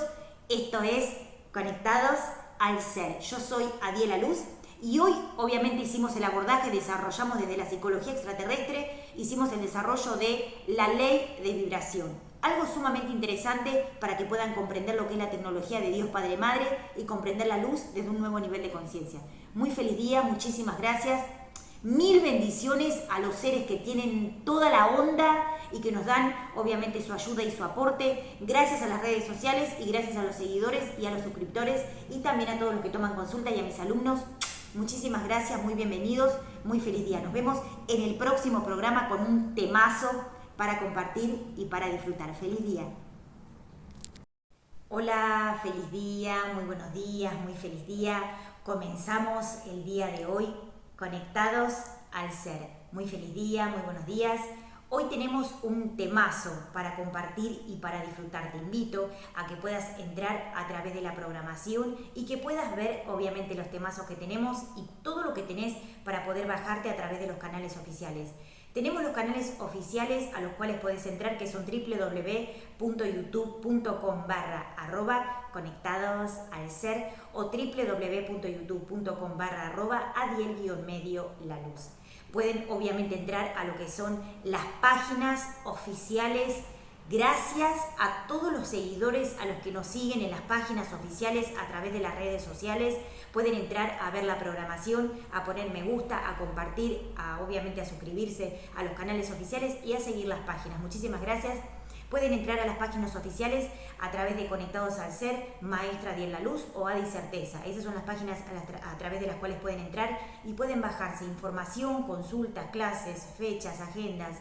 Speaker 1: Esto es Conectados al Ser. Yo soy Adiela Luz y hoy obviamente hicimos el abordaje, desarrollamos desde la psicología extraterrestre, hicimos el desarrollo de la ley de vibración. Algo sumamente interesante para que puedan comprender lo que es la tecnología de Dios Padre Madre y comprender la luz desde un nuevo nivel de conciencia. Muy feliz día, muchísimas gracias. Mil bendiciones a los seres que tienen toda la onda y que nos dan obviamente su ayuda y su aporte. Gracias a las redes sociales y gracias a los seguidores y a los suscriptores y también a todos los que toman consulta y a mis alumnos. Muchísimas gracias, muy bienvenidos, muy feliz día. Nos vemos en el próximo programa con un temazo para compartir y para disfrutar. ¡Feliz día! Hola, feliz día, muy buenos días, muy feliz día. Comenzamos el día de hoy conectados al ser. Muy feliz día, muy buenos días. Hoy tenemos un temazo para compartir y para disfrutar. Te invito a que puedas entrar a través de la programación y que puedas ver obviamente los temazos que tenemos y todo lo que tenés para poder bajarte a través de los canales oficiales. Tenemos los canales oficiales a los cuales puedes entrar, que son www.youtube.com/conectados al ser o www.youtube.com/adiel_la luz. Pueden obviamente entrar a lo que son las páginas oficiales. Gracias a todos los seguidores, a los que nos siguen en las páginas oficiales a través de las redes sociales. Pueden entrar a ver la programación, a poner me gusta, a compartir, obviamente a suscribirse a los canales oficiales y a seguir las páginas. Muchísimas gracias. Pueden entrar a las páginas oficiales a través de Conectados al Ser, Maestra Adiel La Luz o Adi Certeza. Esas son las páginas a través de las cuales pueden entrar y pueden bajarse información, consultas, clases, fechas, agendas,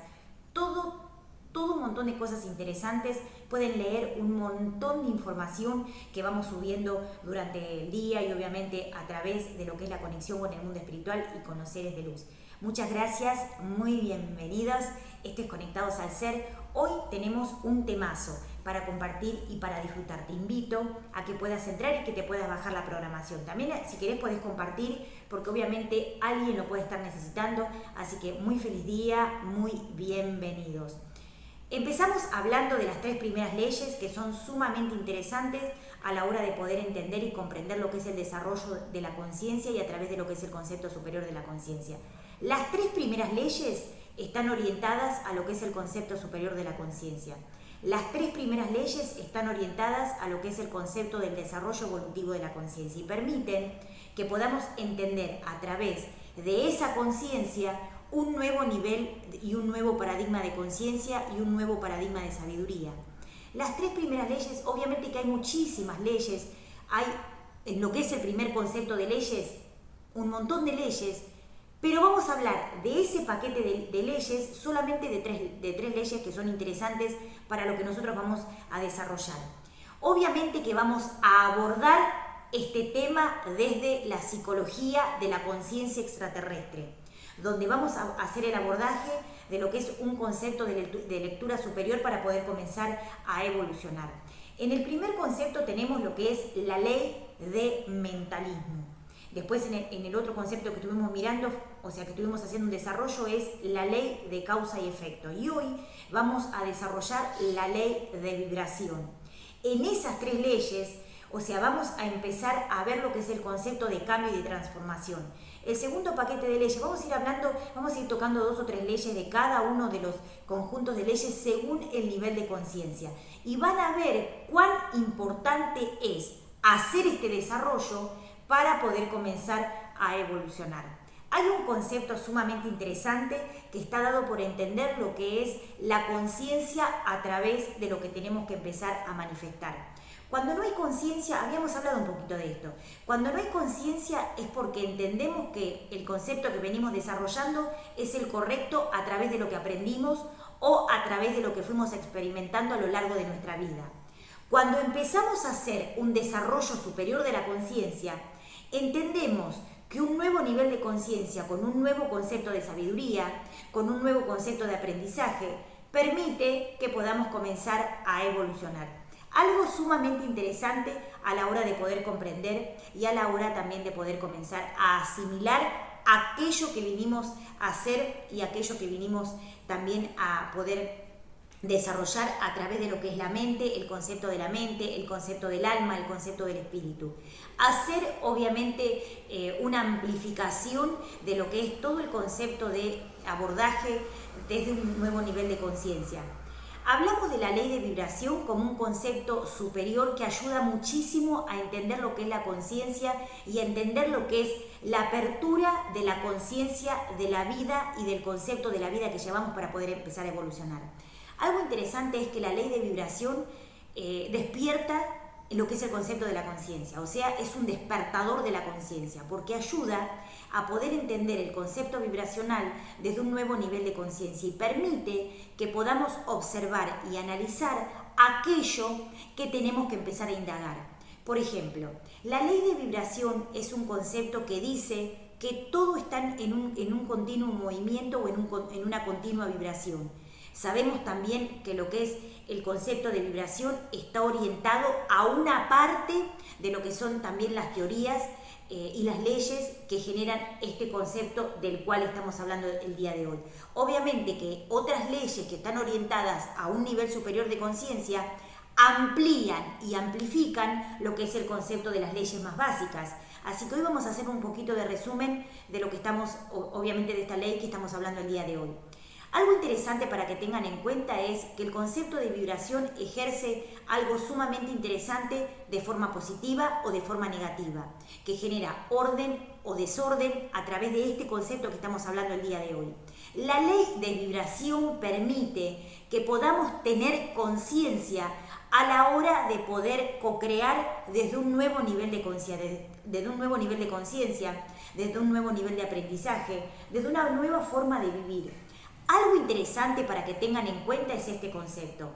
Speaker 1: todo un montón de cosas interesantes. Pueden leer un montón de información que vamos subiendo durante el día y obviamente a través de lo que es la conexión con el mundo espiritual y con los seres de luz. Muchas gracias, muy bienvenidos. Esto es Conectados al Ser. Hoy tenemos un temazo para compartir y para disfrutar. Te invito a que puedas entrar y que te puedas bajar la programación. También si querés podés compartir porque obviamente alguien lo puede estar necesitando. Así que muy feliz día, muy bienvenidos. Empezamos hablando de las 3 primeras leyes que son sumamente interesantes a la hora de poder entender y comprender lo que es el desarrollo de la conciencia y a través de lo que es el concepto superior de la conciencia. Las 3 primeras leyes están orientadas a lo que es el concepto superior de la conciencia. Las 3 primeras leyes están orientadas a lo que es el concepto del desarrollo evolutivo de la conciencia y permiten que podamos entender a través de esa conciencia un nuevo nivel y un nuevo paradigma de conciencia y un nuevo paradigma de sabiduría. Las 3 primeras leyes, obviamente que hay muchísimas leyes, hay en lo que es el primer concepto de leyes, un montón de leyes, pero vamos a hablar de ese paquete de leyes, solamente de tres leyes que son interesantes para lo que nosotros vamos a desarrollar. Obviamente que vamos a abordar este tema desde la psicología de la conciencia extraterrestre, donde vamos a hacer el abordaje de lo que es un concepto de lectura superior para poder comenzar a evolucionar. En el primer concepto tenemos lo que es la ley de mentalismo. Después en el otro concepto que estuvimos mirando, o sea que estuvimos haciendo un desarrollo, es la ley de causa y efecto. Y hoy vamos a desarrollar la ley de vibración. En esas 3 leyes, o sea, vamos a empezar a ver lo que es el concepto de cambio y de transformación. El segundo paquete de leyes, vamos a ir tocando 2 o 3 leyes de cada uno de los conjuntos de leyes según el nivel de conciencia. Y van a ver cuán importante es hacer este desarrollo para poder comenzar a evolucionar. Hay un concepto sumamente interesante que está dado por entender lo que es la conciencia a través de lo que tenemos que empezar a manifestar. Cuando no hay conciencia, habíamos hablado un poquito de esto, cuando no hay conciencia es porque entendemos que el concepto que venimos desarrollando es el correcto a través de lo que aprendimos o a través de lo que fuimos experimentando a lo largo de nuestra vida. Cuando empezamos a hacer un desarrollo superior de la conciencia, entendemos que un nuevo nivel de conciencia, con un nuevo concepto de sabiduría, con un nuevo concepto de aprendizaje, permite que podamos comenzar a evolucionar. Algo sumamente interesante a la hora de poder comprender y a la hora también de poder comenzar a asimilar aquello que vinimos a hacer y aquello que vinimos también a poder desarrollar a través de lo que es la mente, el concepto de la mente, el concepto del alma, el concepto del espíritu. Hacer obviamente una amplificación de lo que es todo el concepto de abordaje desde un nuevo nivel de conciencia. Hablamos de la ley de vibración como un concepto superior que ayuda muchísimo a entender lo que es la conciencia y a entender lo que es la apertura de la conciencia de la vida y del concepto de la vida que llevamos para poder empezar a evolucionar. Algo interesante es que la ley de vibración despierta lo que es el concepto de la conciencia, o sea, es un despertador de la conciencia, porque ayuda a poder entender el concepto vibracional desde un nuevo nivel de conciencia y permite que podamos observar y analizar aquello que tenemos que empezar a indagar. Por ejemplo, la ley de vibración es un concepto que dice que todo está en un continuo movimiento o en una continua vibración. Sabemos también que lo que es el concepto de vibración está orientado a una parte de lo que son también las teorías y las leyes que generan este concepto del cual estamos hablando el día de hoy. Obviamente que otras leyes que están orientadas a un nivel superior de conciencia amplían y amplifican lo que es el concepto de las leyes más básicas. Así que hoy vamos a hacer un poquito de resumen de lo que estamos, obviamente de esta ley que estamos hablando el día de hoy. Algo interesante para que tengan en cuenta es que el concepto de vibración ejerce algo sumamente interesante de forma positiva o de forma negativa, que genera orden o desorden a través de este concepto que estamos hablando el día de hoy. La ley de vibración permite que podamos tener conciencia a la hora de poder co-crear desde un nuevo nivel de conciencia, desde un nuevo nivel de aprendizaje, desde una nueva forma de vivir. Algo interesante para que tengan en cuenta es este concepto.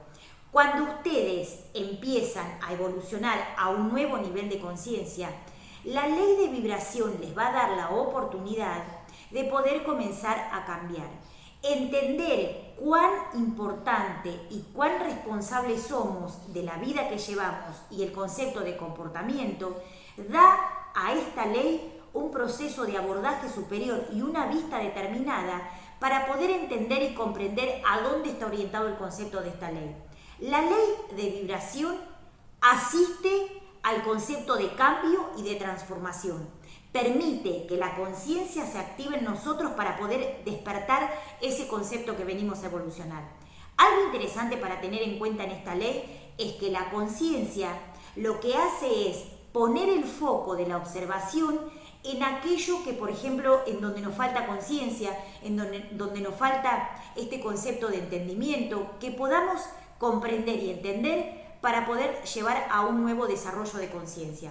Speaker 1: Cuando ustedes empiezan a evolucionar a un nuevo nivel de conciencia, la ley de vibración les va a dar la oportunidad de poder comenzar a cambiar. Entender cuán importante y cuán responsables somos de la vida que llevamos y el concepto de comportamiento da a esta ley un proceso de abordaje superior y una vista determinada para poder entender y comprender a dónde está orientado el concepto de esta ley. La ley de vibración asiste al concepto de cambio y de transformación. Permite que la conciencia se active en nosotros para poder despertar ese concepto que venimos a evolucionar. Algo interesante para tener en cuenta en esta ley es que la conciencia lo que hace es poner el foco de la observación en aquello que, por ejemplo, en donde nos falta conciencia, en donde nos falta este concepto de entendimiento, que podamos comprender y entender para poder llevar a un nuevo desarrollo de conciencia.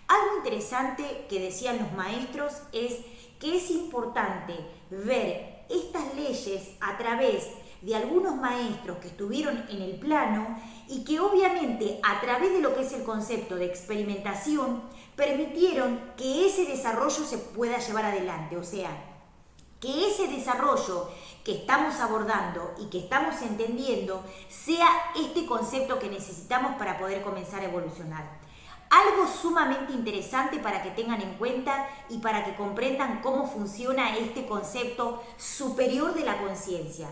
Speaker 1: Algo interesante que decían los maestros es que es importante ver estas leyes a través de algunos maestros que estuvieron en el plano y que obviamente a través de lo que es el concepto de experimentación permitieron que ese desarrollo se pueda llevar adelante, o sea, que ese desarrollo que estamos abordando y que estamos entendiendo sea este concepto que necesitamos para poder comenzar a evolucionar. Algo sumamente interesante para que tengan en cuenta y para que comprendan cómo funciona este concepto superior de la conciencia.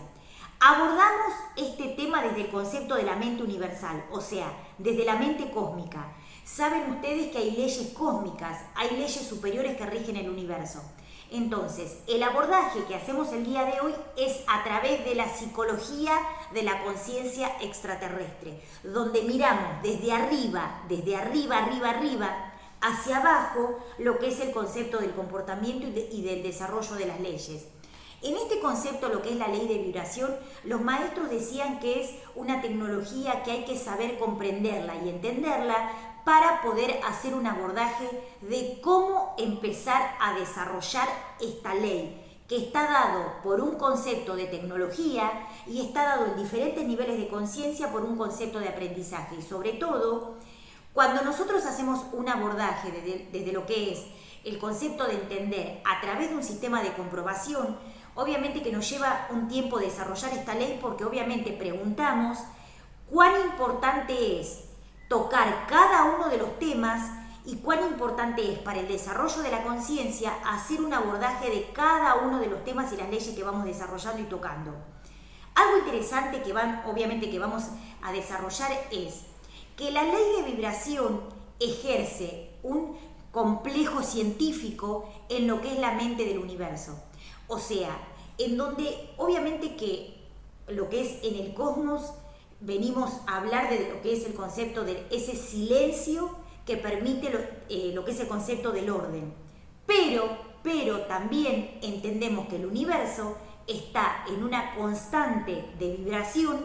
Speaker 1: Abordamos este tema desde el concepto de la mente universal, o sea, desde la mente cósmica. Saben ustedes que hay leyes cósmicas, hay leyes superiores que rigen el universo. Entonces, el abordaje que hacemos el día de hoy es a través de la psicología de la conciencia extraterrestre, donde miramos desde arriba, hacia abajo, lo que es el concepto del comportamiento y del desarrollo de las leyes. En este concepto, lo que es la ley de vibración, los maestros decían que es una tecnología que hay que saber comprenderla y entenderla para poder hacer un abordaje de cómo empezar a desarrollar esta ley, que está dado por un concepto de tecnología y está dado en diferentes niveles de conciencia por un concepto de aprendizaje. Y sobre todo, cuando nosotros hacemos un abordaje desde lo que es el concepto de entender a través de un sistema de comprobación, obviamente que nos lleva un tiempo desarrollar esta ley porque obviamente preguntamos cuán importante es tocar cada uno de los temas y cuán importante es para el desarrollo de la conciencia hacer un abordaje de cada uno de los temas y las leyes que vamos desarrollando y tocando. Algo interesante que vamos a desarrollar es que la ley de vibración ejerce un complejo científico en lo que es la mente del universo. O sea, en donde obviamente que lo que es en el cosmos venimos a hablar de lo que es el concepto de ese silencio que permite lo que es el concepto del orden. Pero también entendemos que el universo está en una constante de vibración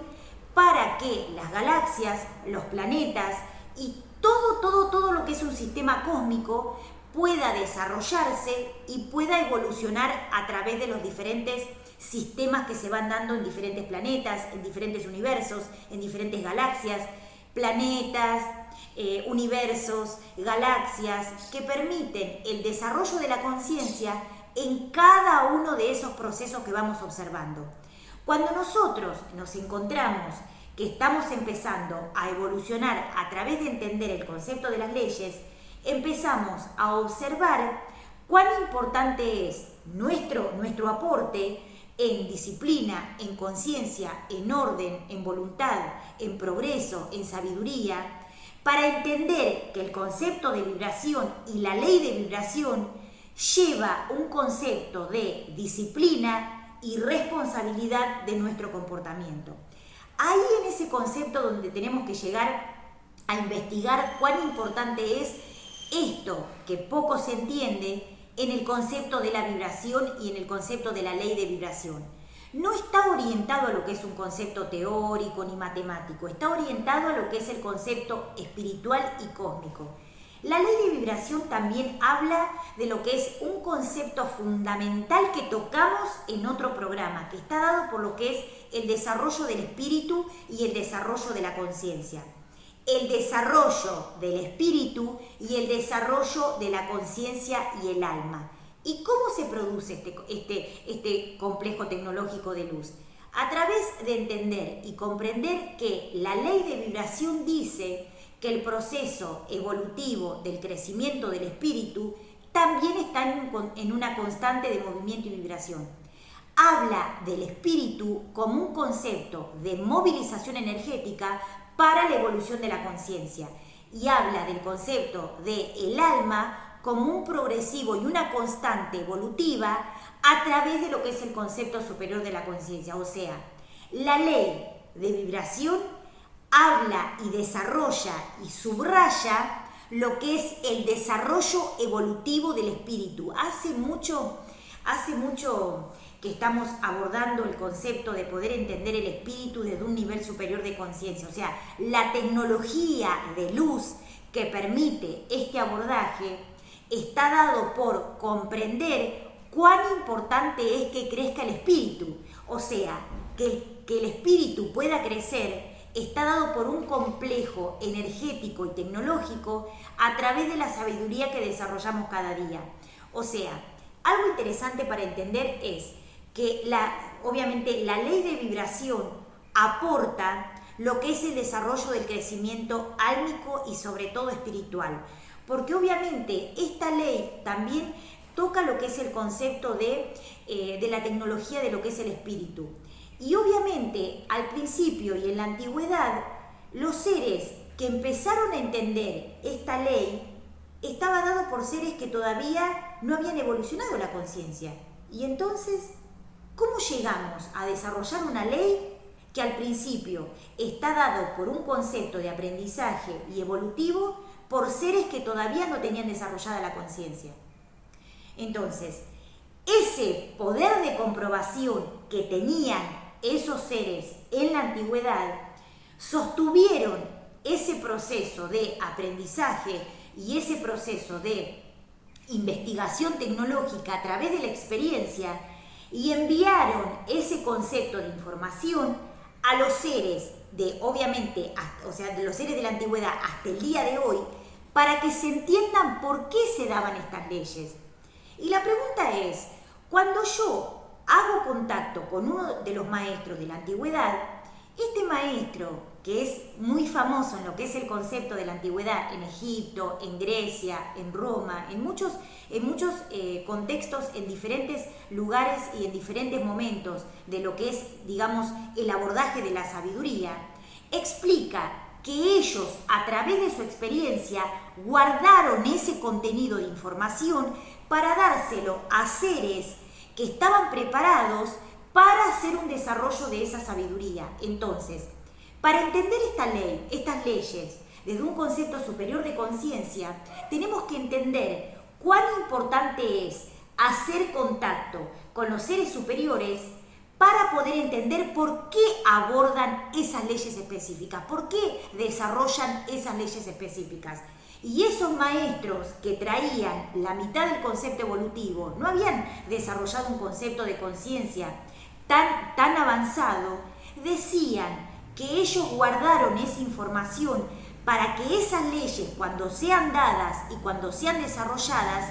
Speaker 1: para que las galaxias, los planetas y todo lo que es un sistema cósmico pueda desarrollarse y pueda evolucionar a través de los diferentes sistemas que se van dando en diferentes planetas, en diferentes universos, en diferentes galaxias, planetas, universos, galaxias, que permiten el desarrollo de la conciencia, en cada uno de esos procesos que vamos observando. Cuando nosotros nos encontramos que estamos empezando a evolucionar a través de entender el concepto de las leyes, empezamos a observar cuán importante es nuestro aporte en disciplina, en conciencia, en orden, en voluntad, en progreso, en sabiduría, para entender que el concepto de vibración y la ley de vibración lleva un concepto de disciplina y responsabilidad de nuestro comportamiento. Ahí en ese concepto donde tenemos que llegar a investigar cuán importante es esto que poco se entiende en el concepto de la vibración y en el concepto de la ley de vibración. No está orientado a lo que es un concepto teórico ni matemático, está orientado a lo que es el concepto espiritual y cósmico. La ley de vibración también habla de lo que es un concepto fundamental que tocamos en otro programa, que está dado por lo que es el desarrollo del espíritu y el desarrollo de la conciencia. El desarrollo del espíritu y el desarrollo de la conciencia y el alma. ¿Y cómo se produce este complejo tecnológico de luz? A través de entender y comprender que la ley de vibración dice que el proceso evolutivo del crecimiento del espíritu también está en una constante de movimiento y vibración. Habla del espíritu como un concepto de movilización energética para la evolución de la conciencia y habla del concepto del alma como un progresivo y una constante evolutiva a través de lo que es el concepto superior de la conciencia. O sea, la ley de vibración habla y desarrolla y subraya lo que es el desarrollo evolutivo del espíritu. Hace mucho que estamos abordando el concepto de poder entender el espíritu desde un nivel superior de conciencia. O sea, la tecnología de luz que permite este abordaje está dado por comprender cuán importante es que crezca el espíritu. O sea, que el espíritu pueda crecer está dado por un complejo energético y tecnológico a través de la sabiduría que desarrollamos cada día. O sea, algo interesante para entender es que obviamente la ley de vibración aporta lo que es el desarrollo del crecimiento álmico y sobre todo espiritual. Porque obviamente esta ley también toca lo que es el concepto de la tecnología de lo que es el espíritu. Y obviamente al principio y en la antigüedad, los seres que empezaron a entender esta ley estaba dado por seres que todavía no habían evolucionado la conciencia. Y entonces, ¿cómo llegamos a desarrollar una ley que al principio está dado por un concepto de aprendizaje y evolutivo por seres que todavía no tenían desarrollada la conciencia? Entonces, ese poder de comprobación que tenían esos seres en la antigüedad sostuvieron ese proceso de aprendizaje y ese proceso de investigación tecnológica a través de la experiencia y enviaron ese concepto de información a los seres de, obviamente, o sea, de los seres de la antigüedad hasta el día de hoy, para que se entiendan por qué se daban estas leyes. Y la pregunta es, cuando yo hago contacto con uno de los maestros de la antigüedad, este maestro, que es muy famoso en lo que es el concepto de la antigüedad en Egipto, en Grecia, en Roma, en muchos contextos, en diferentes lugares y en diferentes momentos de lo que es, digamos, el abordaje de la sabiduría, explica que ellos, a través de su experiencia, guardaron ese contenido de información para dárselo a seres que estaban preparados para hacer un desarrollo de esa sabiduría. Entonces, para entender esta ley, estas leyes, desde un concepto superior de conciencia, tenemos que entender cuán importante es hacer contacto con los seres superiores para poder entender por qué abordan esas leyes específicas, por qué desarrollan esas leyes específicas. Y esos maestros que traían la mitad del concepto evolutivo, no habían desarrollado un concepto de conciencia tan avanzado, decían que ellos guardaron esa información para que esas leyes, cuando sean dadas y cuando sean desarrolladas,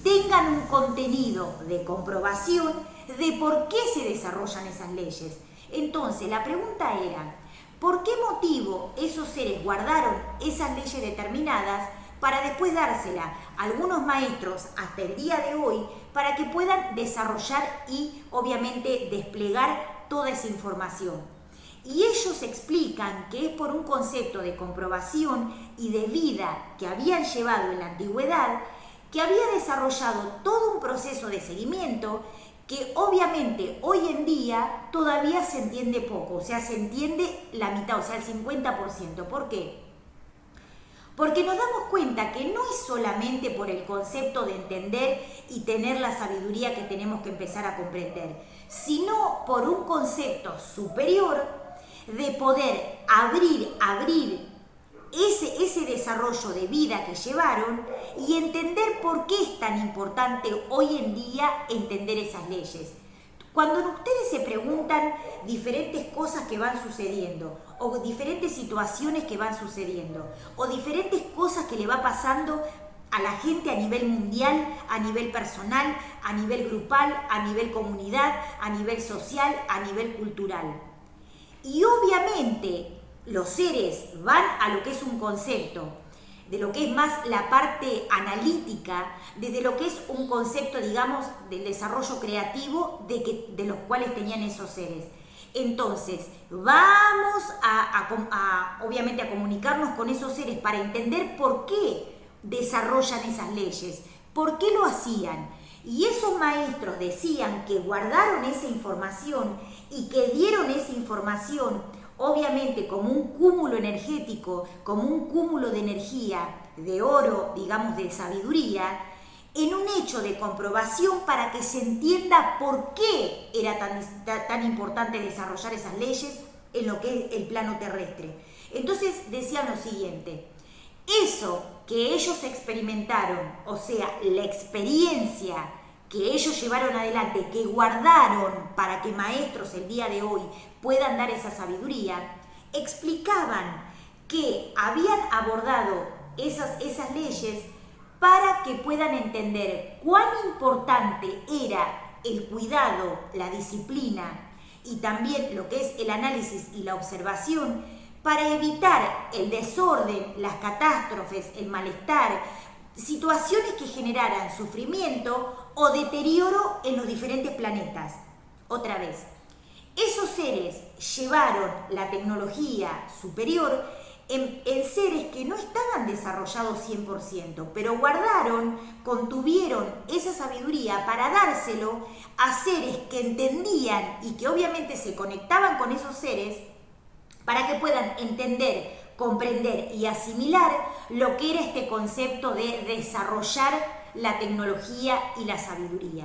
Speaker 1: tengan un contenido de comprobación de por qué se desarrollan esas leyes. Entonces, la pregunta era, ¿por qué motivo esos seres guardaron esas leyes determinadas para después dársela a algunos maestros hasta el día de hoy para que puedan desarrollar y obviamente desplegar toda esa información? Y ellos explican que es por un concepto de comprobación y de vida que habían llevado en la antigüedad, que había desarrollado todo un proceso de seguimiento que obviamente hoy en día todavía se entiende poco, o sea, se entiende la mitad, o sea, el 50%. ¿Por qué? Porque nos damos cuenta que no es solamente por el concepto de entender y tener la sabiduría que tenemos que empezar a comprender, sino por un concepto superior de poder abrir ese desarrollo de vida que llevaron y entender por qué es tan importante hoy en día entender esas leyes. Cuando ustedes se preguntan diferentes cosas que van sucediendo, o diferentes situaciones que van sucediendo, o diferentes cosas que le va pasando a la gente a nivel mundial, a nivel personal, a nivel grupal, a nivel comunidad, a nivel social, a nivel cultural. Y obviamente los seres van a lo que es un concepto, de lo que es más la parte analítica, desde lo que es un concepto, digamos, del desarrollo creativo de los cuales tenían esos seres. Entonces, vamos obviamente a comunicarnos con esos seres para entender por qué desarrollan esas leyes, por qué lo hacían. Y esos maestros decían que guardaron esa información y que dieron esa información, obviamente como un cúmulo energético, como un cúmulo de energía, de oro, digamos, de sabiduría, en un hecho de comprobación para que se entienda por qué era tan importante desarrollar esas leyes en lo que es el plano terrestre. Entonces decían lo siguiente, eso que ellos experimentaron, o sea, la experiencia que ellos llevaron adelante, que guardaron para que maestros el día de hoy puedan dar esa sabiduría, explicaban que habían abordado esas leyes para que puedan entender cuán importante era el cuidado, la disciplina y también lo que es el análisis y la observación para evitar el desorden, las catástrofes, el malestar, situaciones que generaran sufrimiento o deterioro en los diferentes planetas. Otra vez, esos seres llevaron la tecnología superior en seres que no estaban desarrollados 100%, pero guardaron, contuvieron esa sabiduría para dárselo a seres que entendían y que obviamente se conectaban con esos seres para que puedan entender, comprender y asimilar lo que era este concepto de desarrollar la tecnología y la sabiduría.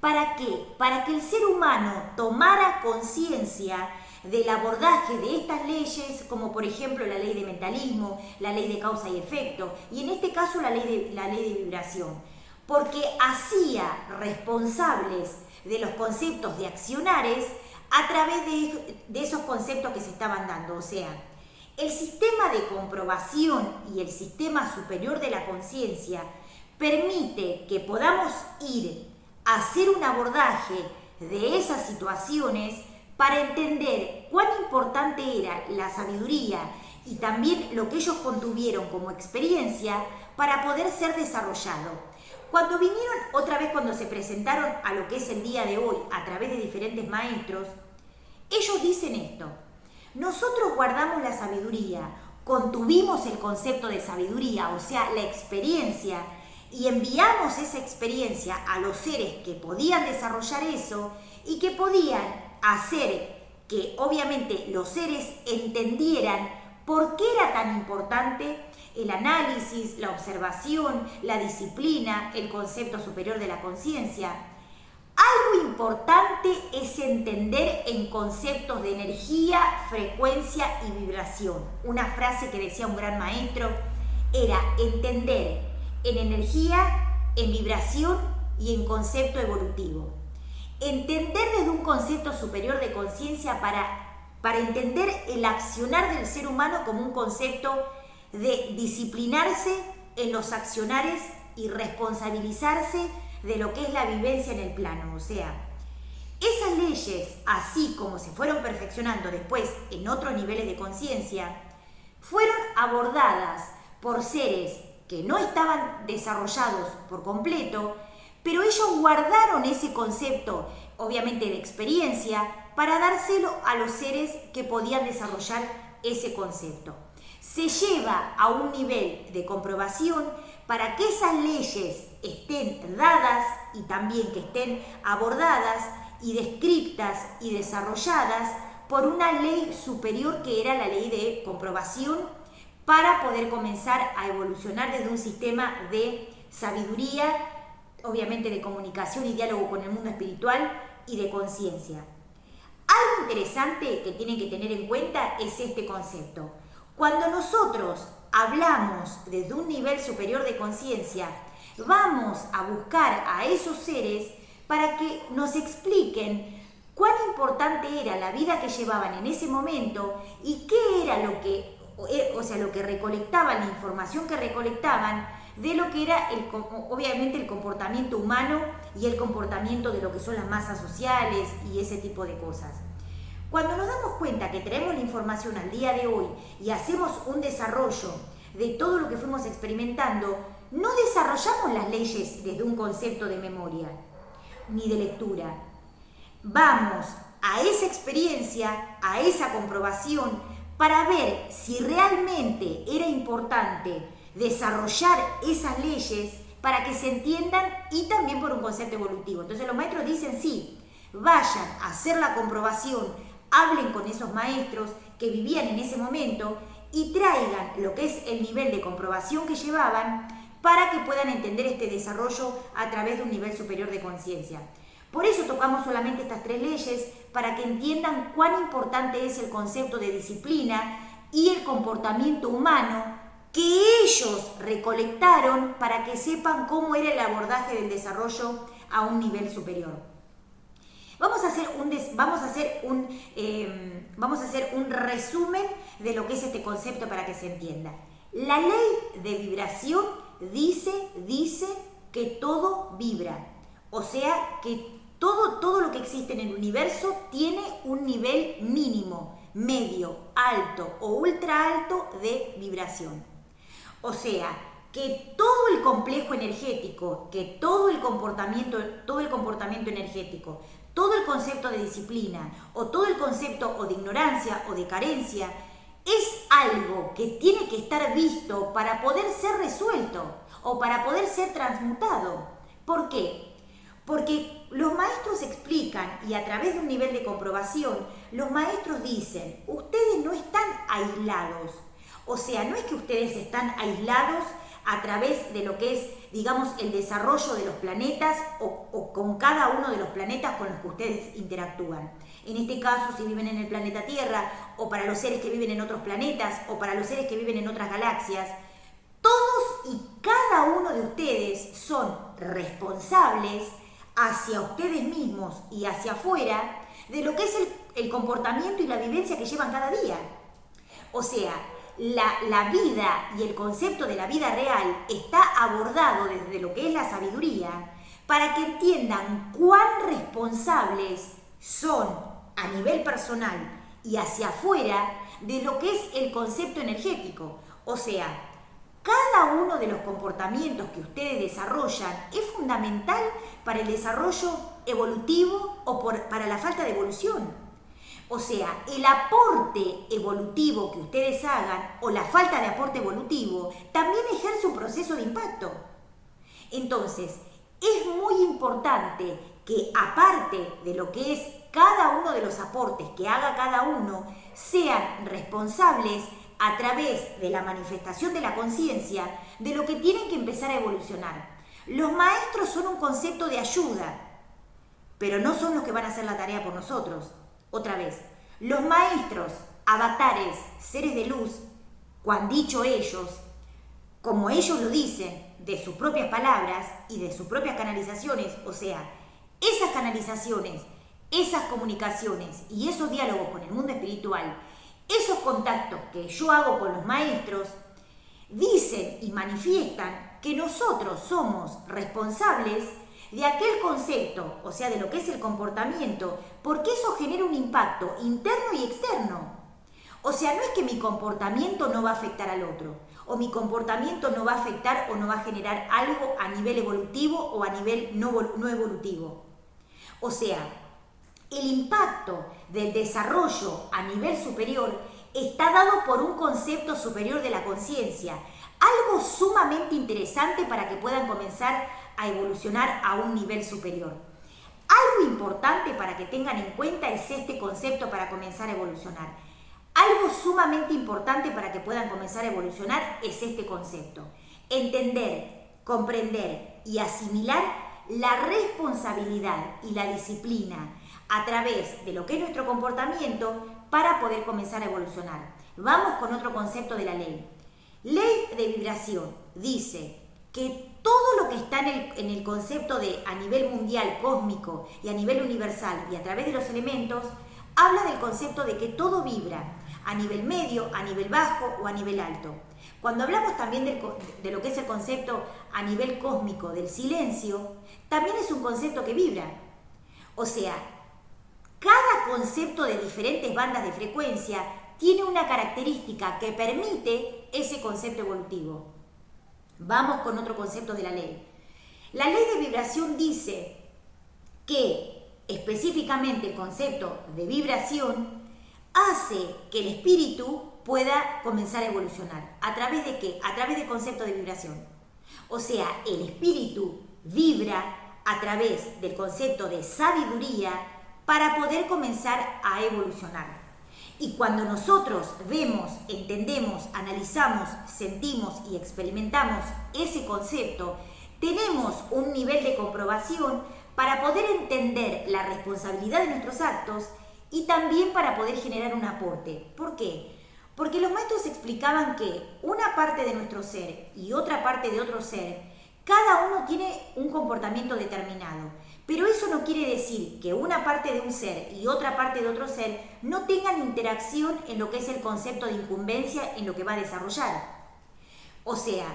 Speaker 1: ¿Para qué? Para que el ser humano tomara conciencia del abordaje de estas leyes, como por ejemplo la ley de mentalismo, la ley de causa y efecto, y en este caso la ley de vibración, porque hacía responsables de los conceptos de accionares a través de esos conceptos que se estaban dando. O sea, el sistema de comprobación y el sistema superior de la conciencia permite que podamos ir a hacer un abordaje de esas situaciones para entender cuán importante era la sabiduría y también lo que ellos contuvieron como experiencia para poder ser desarrollado. Cuando vinieron, otra vez cuando se presentaron a lo que es el día de hoy a través de diferentes maestros, ellos dicen esto: nosotros guardamos la sabiduría, contuvimos el concepto de sabiduría, o sea, la experiencia, y enviamos esa experiencia a los seres que podían desarrollar eso y que podían hacer que obviamente los seres entendieran por qué era tan importante el análisis, la observación, la disciplina, el concepto superior de la conciencia. Algo importante es entender en conceptos de energía, frecuencia y vibración. Una frase que decía un gran maestro era entender en energía, en vibración y en concepto evolutivo. Entender desde un concepto superior de conciencia para entender el accionar del ser humano como un concepto de disciplinarse en los accionares y responsabilizarse de lo que es la vivencia en el plano. O sea, esas leyes, así como se fueron perfeccionando después en otros niveles de conciencia, fueron abordadas por seres que no estaban desarrollados por completo, pero ellos guardaron ese concepto, obviamente de experiencia, para dárselo a los seres que podían desarrollar ese concepto. Se lleva a un nivel de comprobación para que esas leyes estén dadas y también que estén abordadas y descriptas y desarrolladas por una ley superior que era la ley de comprobación, para poder comenzar a evolucionar desde un sistema de sabiduría, obviamente de comunicación y diálogo con el mundo espiritual y de conciencia. Algo interesante que tienen que tener en cuenta es este concepto. Cuando nosotros hablamos desde un nivel superior de conciencia, vamos a buscar a esos seres para que nos expliquen cuán importante era la vida que llevaban en ese momento y qué era lo que recolectaban, la información que recolectaban de lo que era obviamente el comportamiento humano y el comportamiento de lo que son las masas sociales y ese tipo de cosas. Cuando nos damos cuenta que traemos la información al día de hoy y hacemos un desarrollo de todo lo que fuimos experimentando, no desarrollamos las leyes desde un concepto de memoria ni de lectura. Vamos a esa experiencia, a esa comprobación, para ver si realmente era importante desarrollar esas leyes para que se entiendan y también por un concepto evolutivo. Entonces los maestros dicen sí, vayan a hacer la comprobación, hablen con esos maestros que vivían en ese momento y traigan lo que es el nivel de comprobación que llevaban para que puedan entender este desarrollo a través de un nivel superior de conciencia. Por eso tocamos solamente estas 3 leyes, para que entiendan cuán importante es el concepto de disciplina y el comportamiento humano que ellos recolectaron para que sepan cómo era el abordaje del desarrollo a un nivel superior. Vamos a hacer un resumen de lo que es este concepto para que se entienda. La ley de vibración dice que todo vibra, o sea que todo lo que existe en el universo tiene un nivel mínimo, medio, alto o ultra alto de vibración. O sea, que todo el complejo energético, que todo el comportamiento energético, todo el concepto de disciplina o todo el concepto o de ignorancia o de carencia es algo que tiene que estar visto para poder ser resuelto o para poder ser transmutado. ¿Por qué? Porque los maestros explican, y a través de un nivel de comprobación, los maestros dicen, ustedes no están aislados. O sea, no es que ustedes están aislados a través de lo que es, digamos, el desarrollo de los planetas o con cada uno de los planetas con los que ustedes interactúan. En este caso, si viven en el planeta Tierra, o para los seres que viven en otros planetas, o para los seres que viven en otras galaxias, todos y cada uno de ustedes son responsables hacia ustedes mismos y hacia afuera de lo que es el comportamiento y la vivencia que llevan cada día. O sea, la vida y el concepto de la vida real está abordado desde lo que es la sabiduría para que entiendan cuán responsables son a nivel personal y hacia afuera de lo que es el concepto energético. O sea, cada uno de los comportamientos que ustedes desarrollan es fundamental para el desarrollo evolutivo o para la falta de evolución. O sea, el aporte evolutivo que ustedes hagan o la falta de aporte evolutivo también ejerce un proceso de impacto. Entonces, es muy importante que aparte de lo que es cada uno de los aportes que haga cada uno, sean responsables a través de la manifestación de la conciencia de lo que tienen que empezar a evolucionar. Los maestros son un concepto de ayuda, pero no son los que van a hacer la tarea por nosotros. Otra vez, los maestros, avatares, seres de luz, cuando dicho ellos, como ellos lo dicen, de sus propias palabras y de sus propias canalizaciones, o sea, esas canalizaciones, esas comunicaciones y esos diálogos con el mundo espiritual, esos contactos que yo hago con los maestros, dicen y manifiestan que nosotros somos responsables de aquel concepto, o sea, de lo que es el comportamiento, porque eso genera un impacto interno y externo. O sea, no es que mi comportamiento no va a afectar al otro, o mi comportamiento no va a afectar o no va a generar algo a nivel evolutivo o a nivel no evolutivo. O sea, el impacto del desarrollo a nivel superior está dado por un concepto superior de la conciencia, algo sumamente interesante para que puedan comenzar a evolucionar a un nivel superior. Algo importante para que tengan en cuenta es este concepto para comenzar a evolucionar. Algo sumamente importante para que puedan comenzar a evolucionar es este concepto. Entender, comprender y asimilar la responsabilidad y la disciplina a través de lo que es nuestro comportamiento para poder comenzar a evolucionar. Vamos con otro concepto de la ley. Ley de vibración dice que todo lo que está en el concepto de a nivel mundial, cósmico y a nivel universal y a través de los elementos, habla del concepto de que todo vibra a nivel medio, a nivel bajo o a nivel alto. Cuando hablamos también de lo que es el concepto a nivel cósmico del silencio, también es un concepto que vibra. O sea, cada concepto de diferentes bandas de frecuencia tiene una característica que permite ese concepto evolutivo. Vamos con otro concepto de la ley. La ley de vibración dice que específicamente el concepto de vibración hace que el espíritu pueda comenzar a evolucionar. ¿A través de qué? A través del concepto de vibración. O sea, el espíritu vibra a través del concepto de sabiduría para poder comenzar a evolucionar. Y cuando nosotros vemos, entendemos, analizamos, sentimos y experimentamos ese concepto, tenemos un nivel de comprobación para poder entender la responsabilidad de nuestros actos y también para poder generar un aporte. ¿Por qué? Porque los maestros explicaban que una parte de nuestro ser y otra parte de otro ser, cada uno tiene un comportamiento determinado. Pero eso no quiere decir que una parte de un ser y otra parte de otro ser no tengan interacción en lo que es el concepto de incumbencia en lo que va a desarrollar. O sea,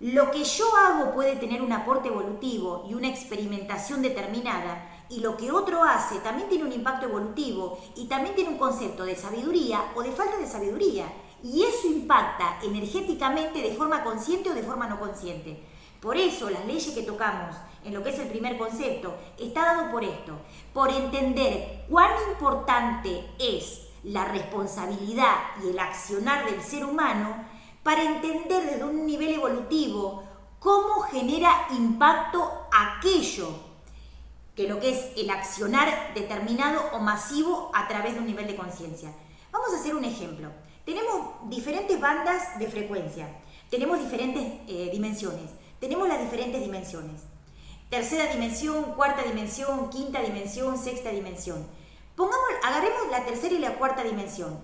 Speaker 1: lo que yo hago puede tener un aporte evolutivo y una experimentación determinada, y lo que otro hace también tiene un impacto evolutivo y también tiene un concepto de sabiduría o de falta de sabiduría. Y eso impacta energéticamente de forma consciente o de forma no consciente. Por eso las leyes que tocamos en lo que es el primer concepto está dado por esto, por entender cuán importante es la responsabilidad y el accionar del ser humano para entender desde un nivel evolutivo cómo genera impacto aquello que lo que es el accionar determinado o masivo a través de un nivel de conciencia. Vamos a hacer un ejemplo. Tenemos diferentes bandas de frecuencia, tenemos diferentes dimensiones. Tenemos las diferentes dimensiones. Tercera dimensión, cuarta dimensión, quinta dimensión, sexta dimensión. Agarremos la tercera y la cuarta dimensión.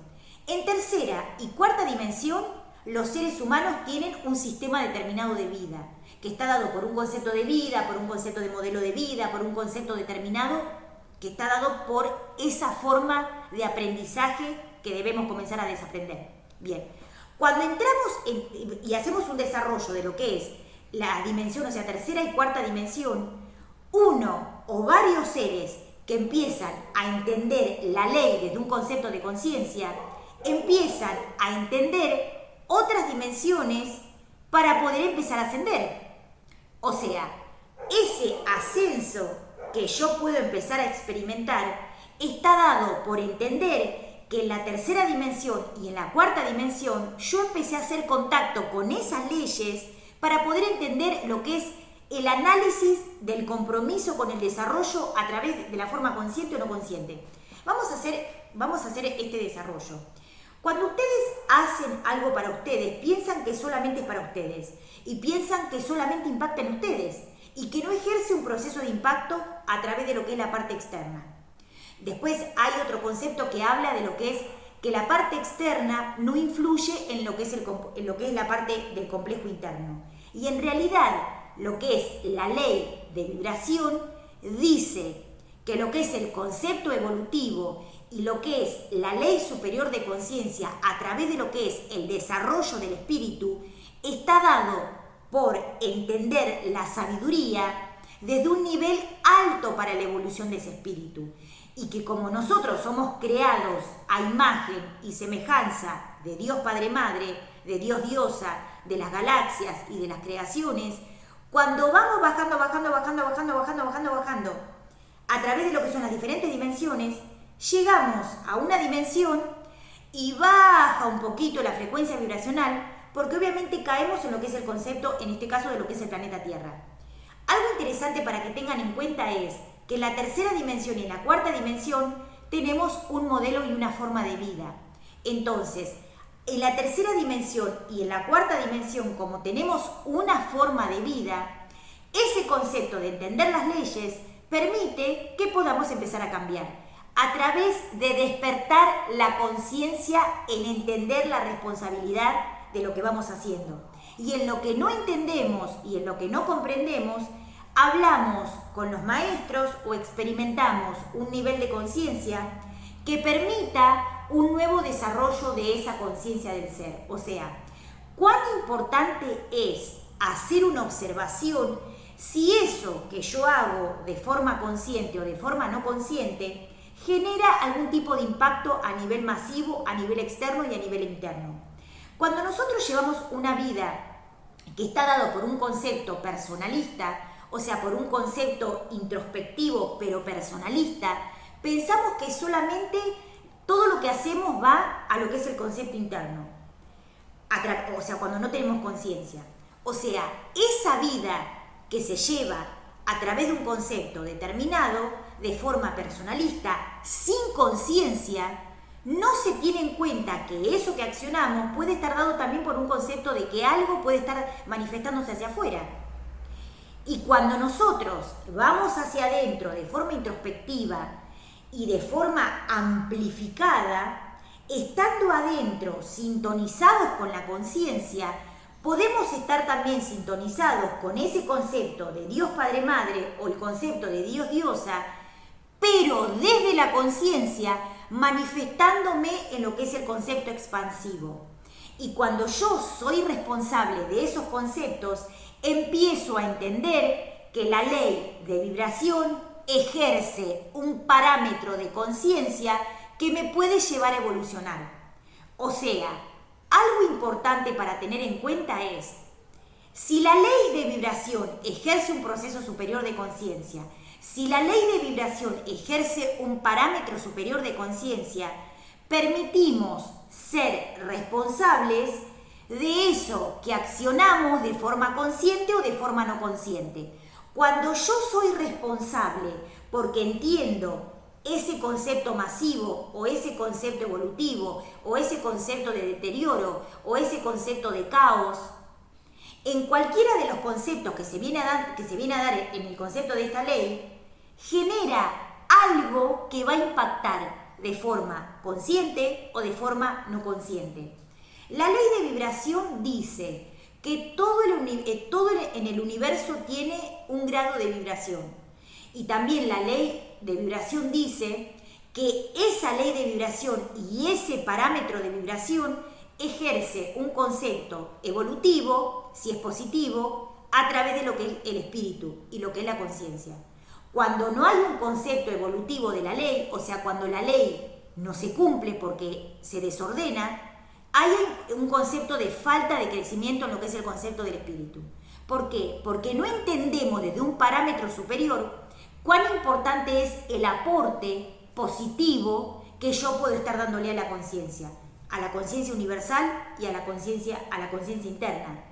Speaker 1: En tercera y cuarta dimensión, los seres humanos tienen un sistema determinado de vida, que está dado por un concepto de vida, por un concepto de modelo de vida, por un concepto determinado, que está dado por esa forma de aprendizaje que debemos comenzar a desaprender. Bien, cuando entramos y hacemos un desarrollo de lo que es la dimensión, o sea, tercera y cuarta dimensión, uno o varios seres que empiezan a entender la ley desde un concepto de conciencia, empiezan a entender otras dimensiones para poder empezar a ascender. O sea, ese ascenso que yo puedo empezar a experimentar está dado por entender que en la tercera dimensión y en la cuarta dimensión yo empecé a hacer contacto con esas leyes para poder entender lo que es el análisis del compromiso con el desarrollo a través de la forma consciente o no consciente. Vamos a hacer este desarrollo. Cuando ustedes hacen algo para ustedes, piensan que solamente es para ustedes y piensan que solamente impacta en ustedes y que no ejerce un proceso de impacto a través de lo que es la parte externa. Después hay otro concepto que habla de lo que es que la parte externa no influye en lo que es la parte del complejo interno. Y en realidad, lo que es la ley de vibración dice que lo que es el concepto evolutivo y lo que es la ley superior de conciencia a través de lo que es el desarrollo del espíritu está dado por entender la sabiduría desde un nivel alto para la evolución de ese espíritu. Y que como nosotros somos creados a imagen y semejanza de Dios Padre Madre, de Dios Diosa, de las galaxias y de las creaciones, cuando vamos bajando, a través de lo que son las diferentes dimensiones, llegamos a una dimensión y baja un poquito la frecuencia vibracional, porque obviamente caemos en lo que es el concepto, en este caso, de lo que es el planeta Tierra. Algo interesante para que tengan en cuenta es que en la tercera dimensión y en la cuarta dimensión tenemos un modelo y una forma de vida. Entonces, en la tercera dimensión y en la cuarta dimensión, como tenemos una forma de vida, ese concepto de entender las leyes permite que podamos empezar a cambiar a través de despertar la conciencia en entender la responsabilidad de lo que vamos haciendo. Y en lo que no entendemos y en lo que no comprendemos, hablamos con los maestros o experimentamos un nivel de conciencia que permita un nuevo desarrollo de esa conciencia del ser. O sea, cuán importante es hacer una observación si eso que yo hago de forma consciente o de forma no consciente genera algún tipo de impacto a nivel masivo, a nivel externo y a nivel interno. Cuando nosotros llevamos una vida que está dado por un concepto personalista, o sea, por un concepto introspectivo pero personalista, pensamos que solamente todo lo que hacemos va a lo que es el concepto interno. O sea, cuando no tenemos conciencia. O sea, esa vida que se lleva a través de un concepto determinado, de forma personalista, sin conciencia, no se tiene en cuenta que eso que accionamos puede estar dado también por un concepto de que algo puede estar manifestándose hacia afuera. Y cuando nosotros vamos hacia adentro de forma introspectiva y de forma amplificada, estando adentro, sintonizados con la conciencia, podemos estar también sintonizados con ese concepto de Dios Padre Madre o el concepto de Dios Diosa, pero desde la conciencia manifestándome en lo que es el concepto expansivo. Y cuando yo soy responsable de esos conceptos, empiezo a entender que la ley de vibración ejerce un parámetro de conciencia que me puede llevar a evolucionar. O sea, algo importante para tener en cuenta es, si la ley de vibración ejerce un proceso superior de conciencia, si la ley de vibración ejerce un parámetro superior de conciencia, permitimos ser responsables de eso que accionamos de forma consciente o de forma no consciente. Cuando yo soy responsable porque entiendo ese concepto masivo o ese concepto evolutivo o ese concepto de deterioro o ese concepto de caos, en cualquiera de los conceptos que se viene a dar en el concepto de esta ley, genera algo que va a impactar de forma consciente o de forma no consciente. La ley de vibración dice que todo en el universo tiene un grado de vibración. Y también la ley de vibración dice que esa ley de vibración y ese parámetro de vibración ejerce un concepto evolutivo, si es positivo, a través de lo que es el espíritu y lo que es la conciencia. Cuando no hay un concepto evolutivo de la ley, o sea, cuando la ley no se cumple porque se desordena, hay un concepto de falta de crecimiento en lo que es el concepto del espíritu. ¿Por qué? Porque no entendemos desde un parámetro superior cuán importante es el aporte positivo que yo puedo estar dándole a la conciencia universal y a la conciencia interna.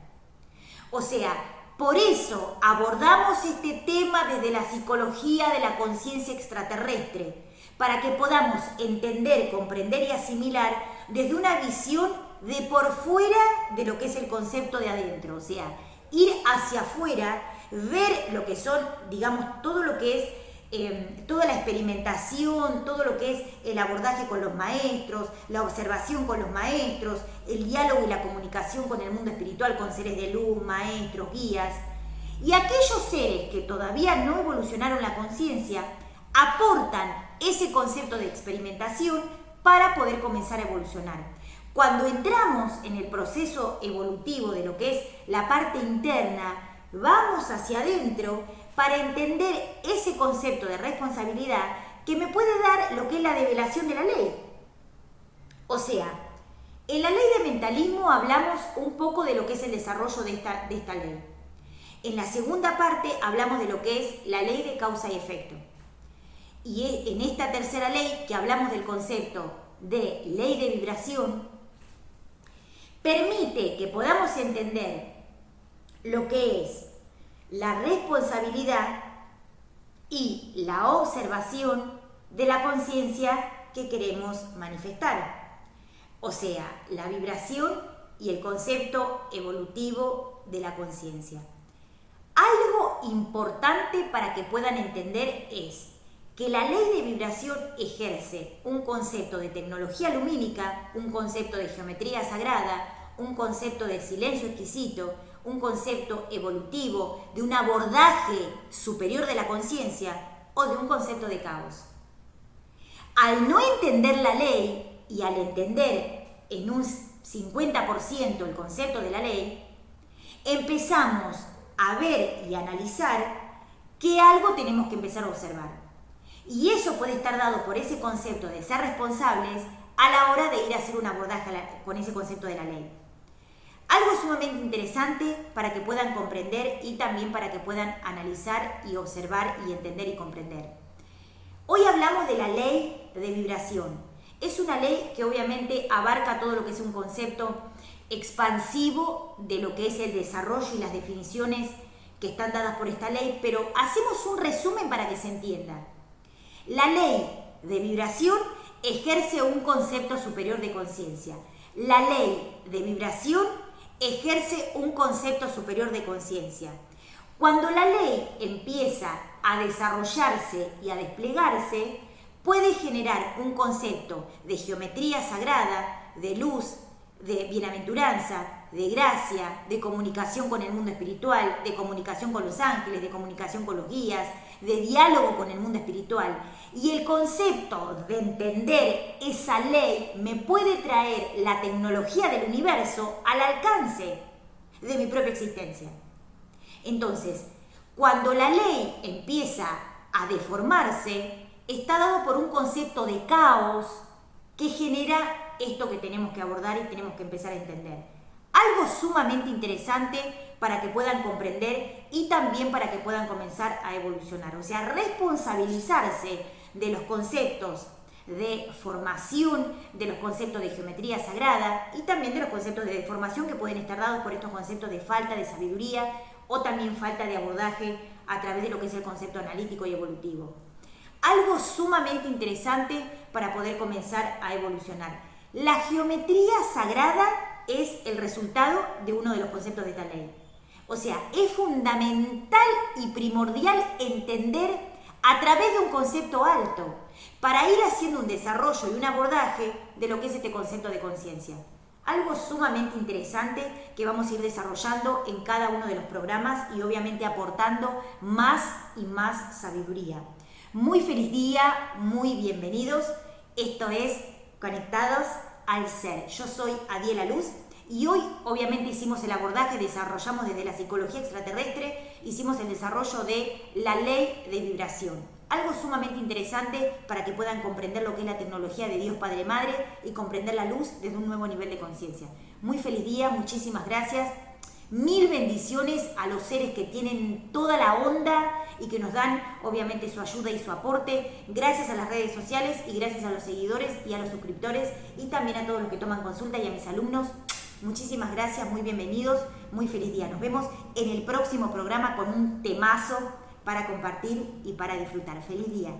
Speaker 1: O sea, por eso abordamos este tema desde la psicología de la conciencia extraterrestre, para que podamos entender, comprender y asimilar desde una visión de por fuera de lo que es el concepto de adentro. O sea, ir hacia afuera, ver lo que son, digamos, todo lo que es toda la experimentación, todo lo que es el abordaje con los maestros, la observación con los maestros, el diálogo y la comunicación con el mundo espiritual, con seres de luz, maestros, guías. Y aquellos seres que todavía no evolucionaron la conciencia aportan ese concepto de experimentación para poder comenzar a evolucionar. Cuando entramos en el proceso evolutivo de lo que es la parte interna, vamos hacia adentro para entender ese concepto de responsabilidad que me puede dar lo que es la develación de la ley. O sea, en la ley de mentalismo hablamos un poco de lo que es el desarrollo de esta ley. En la segunda parte hablamos de lo que es la ley de causa y efecto. Y en esta tercera ley, que hablamos del concepto de ley de vibración, permite que podamos entender lo que es la responsabilidad y la observación de la conciencia que queremos manifestar. O sea, la vibración y el concepto evolutivo de la conciencia. Algo importante para que puedan entender es que la ley de vibración ejerce un concepto de tecnología lumínica, un concepto de geometría sagrada, un concepto de silencio exquisito, un concepto evolutivo, de un abordaje superior de la conciencia o de un concepto de caos. Al no entender la ley y al entender en un 50% el concepto de la ley, empezamos a ver y analizar que algo tenemos que empezar a observar. Y eso puede estar dado por ese concepto de ser responsables a la hora de ir a hacer un abordaje con ese concepto de la ley. Algo sumamente interesante para que puedan comprender y también para que puedan analizar y observar y entender y comprender. Hoy hablamos de la ley de vibración. Es una ley que obviamente abarca todo lo que es un concepto expansivo de lo que es el desarrollo y las definiciones que están dadas por esta ley, pero hacemos un resumen para que se entienda. La ley de vibración ejerce un concepto superior de conciencia. La ley de vibración ejerce un concepto superior de conciencia. Cuando la ley empieza a desarrollarse y a desplegarse, puede generar un concepto de geometría sagrada, de luz, de bienaventuranza, de gracia, de comunicación con el mundo espiritual, de comunicación con los ángeles, de comunicación con los guías, de diálogo con el mundo espiritual. Y el concepto de entender esa ley me puede traer la tecnología del universo al alcance de mi propia existencia. Entonces, cuando la ley empieza a deformarse, está dado por un concepto de caos que genera esto que tenemos que abordar y tenemos que empezar a entender. Algo sumamente interesante para que puedan comprender y también para que puedan comenzar a evolucionar. O sea, responsabilizarse de los conceptos de formación, de los conceptos de geometría sagrada y también de los conceptos de deformación que pueden estar dados por estos conceptos de falta de sabiduría o también falta de abordaje a través de lo que es el concepto analítico y evolutivo. Algo sumamente interesante para poder comenzar a evolucionar. La geometría sagrada es el resultado de uno de los conceptos de esta ley. O sea, es fundamental y primordial entender a través de un concepto alto para ir haciendo un desarrollo y un abordaje de lo que es este concepto de conciencia. Algo sumamente interesante que vamos a ir desarrollando en cada uno de los programas y obviamente aportando más y más sabiduría. Muy feliz día, muy bienvenidos. Esto es Conectados al Ser. Yo soy Adiela Luz y hoy obviamente hicimos el abordaje, desarrollamos desde la psicología extraterrestre, hicimos el desarrollo de la ley de vibración. Algo sumamente interesante para que puedan comprender lo que es la tecnología de Dios Padre Madre y comprender la luz desde un nuevo nivel de conciencia. Muy feliz día, muchísimas gracias. Mil bendiciones a los seres que tienen toda la onda y que nos dan obviamente su ayuda y su aporte. Gracias a las redes sociales y gracias a los seguidores y a los suscriptores y también a todos los que toman consulta y a mis alumnos. Muchísimas gracias, muy bienvenidos, muy feliz día. Nos vemos en el próximo programa con un temazo para compartir y para disfrutar. ¡Feliz día!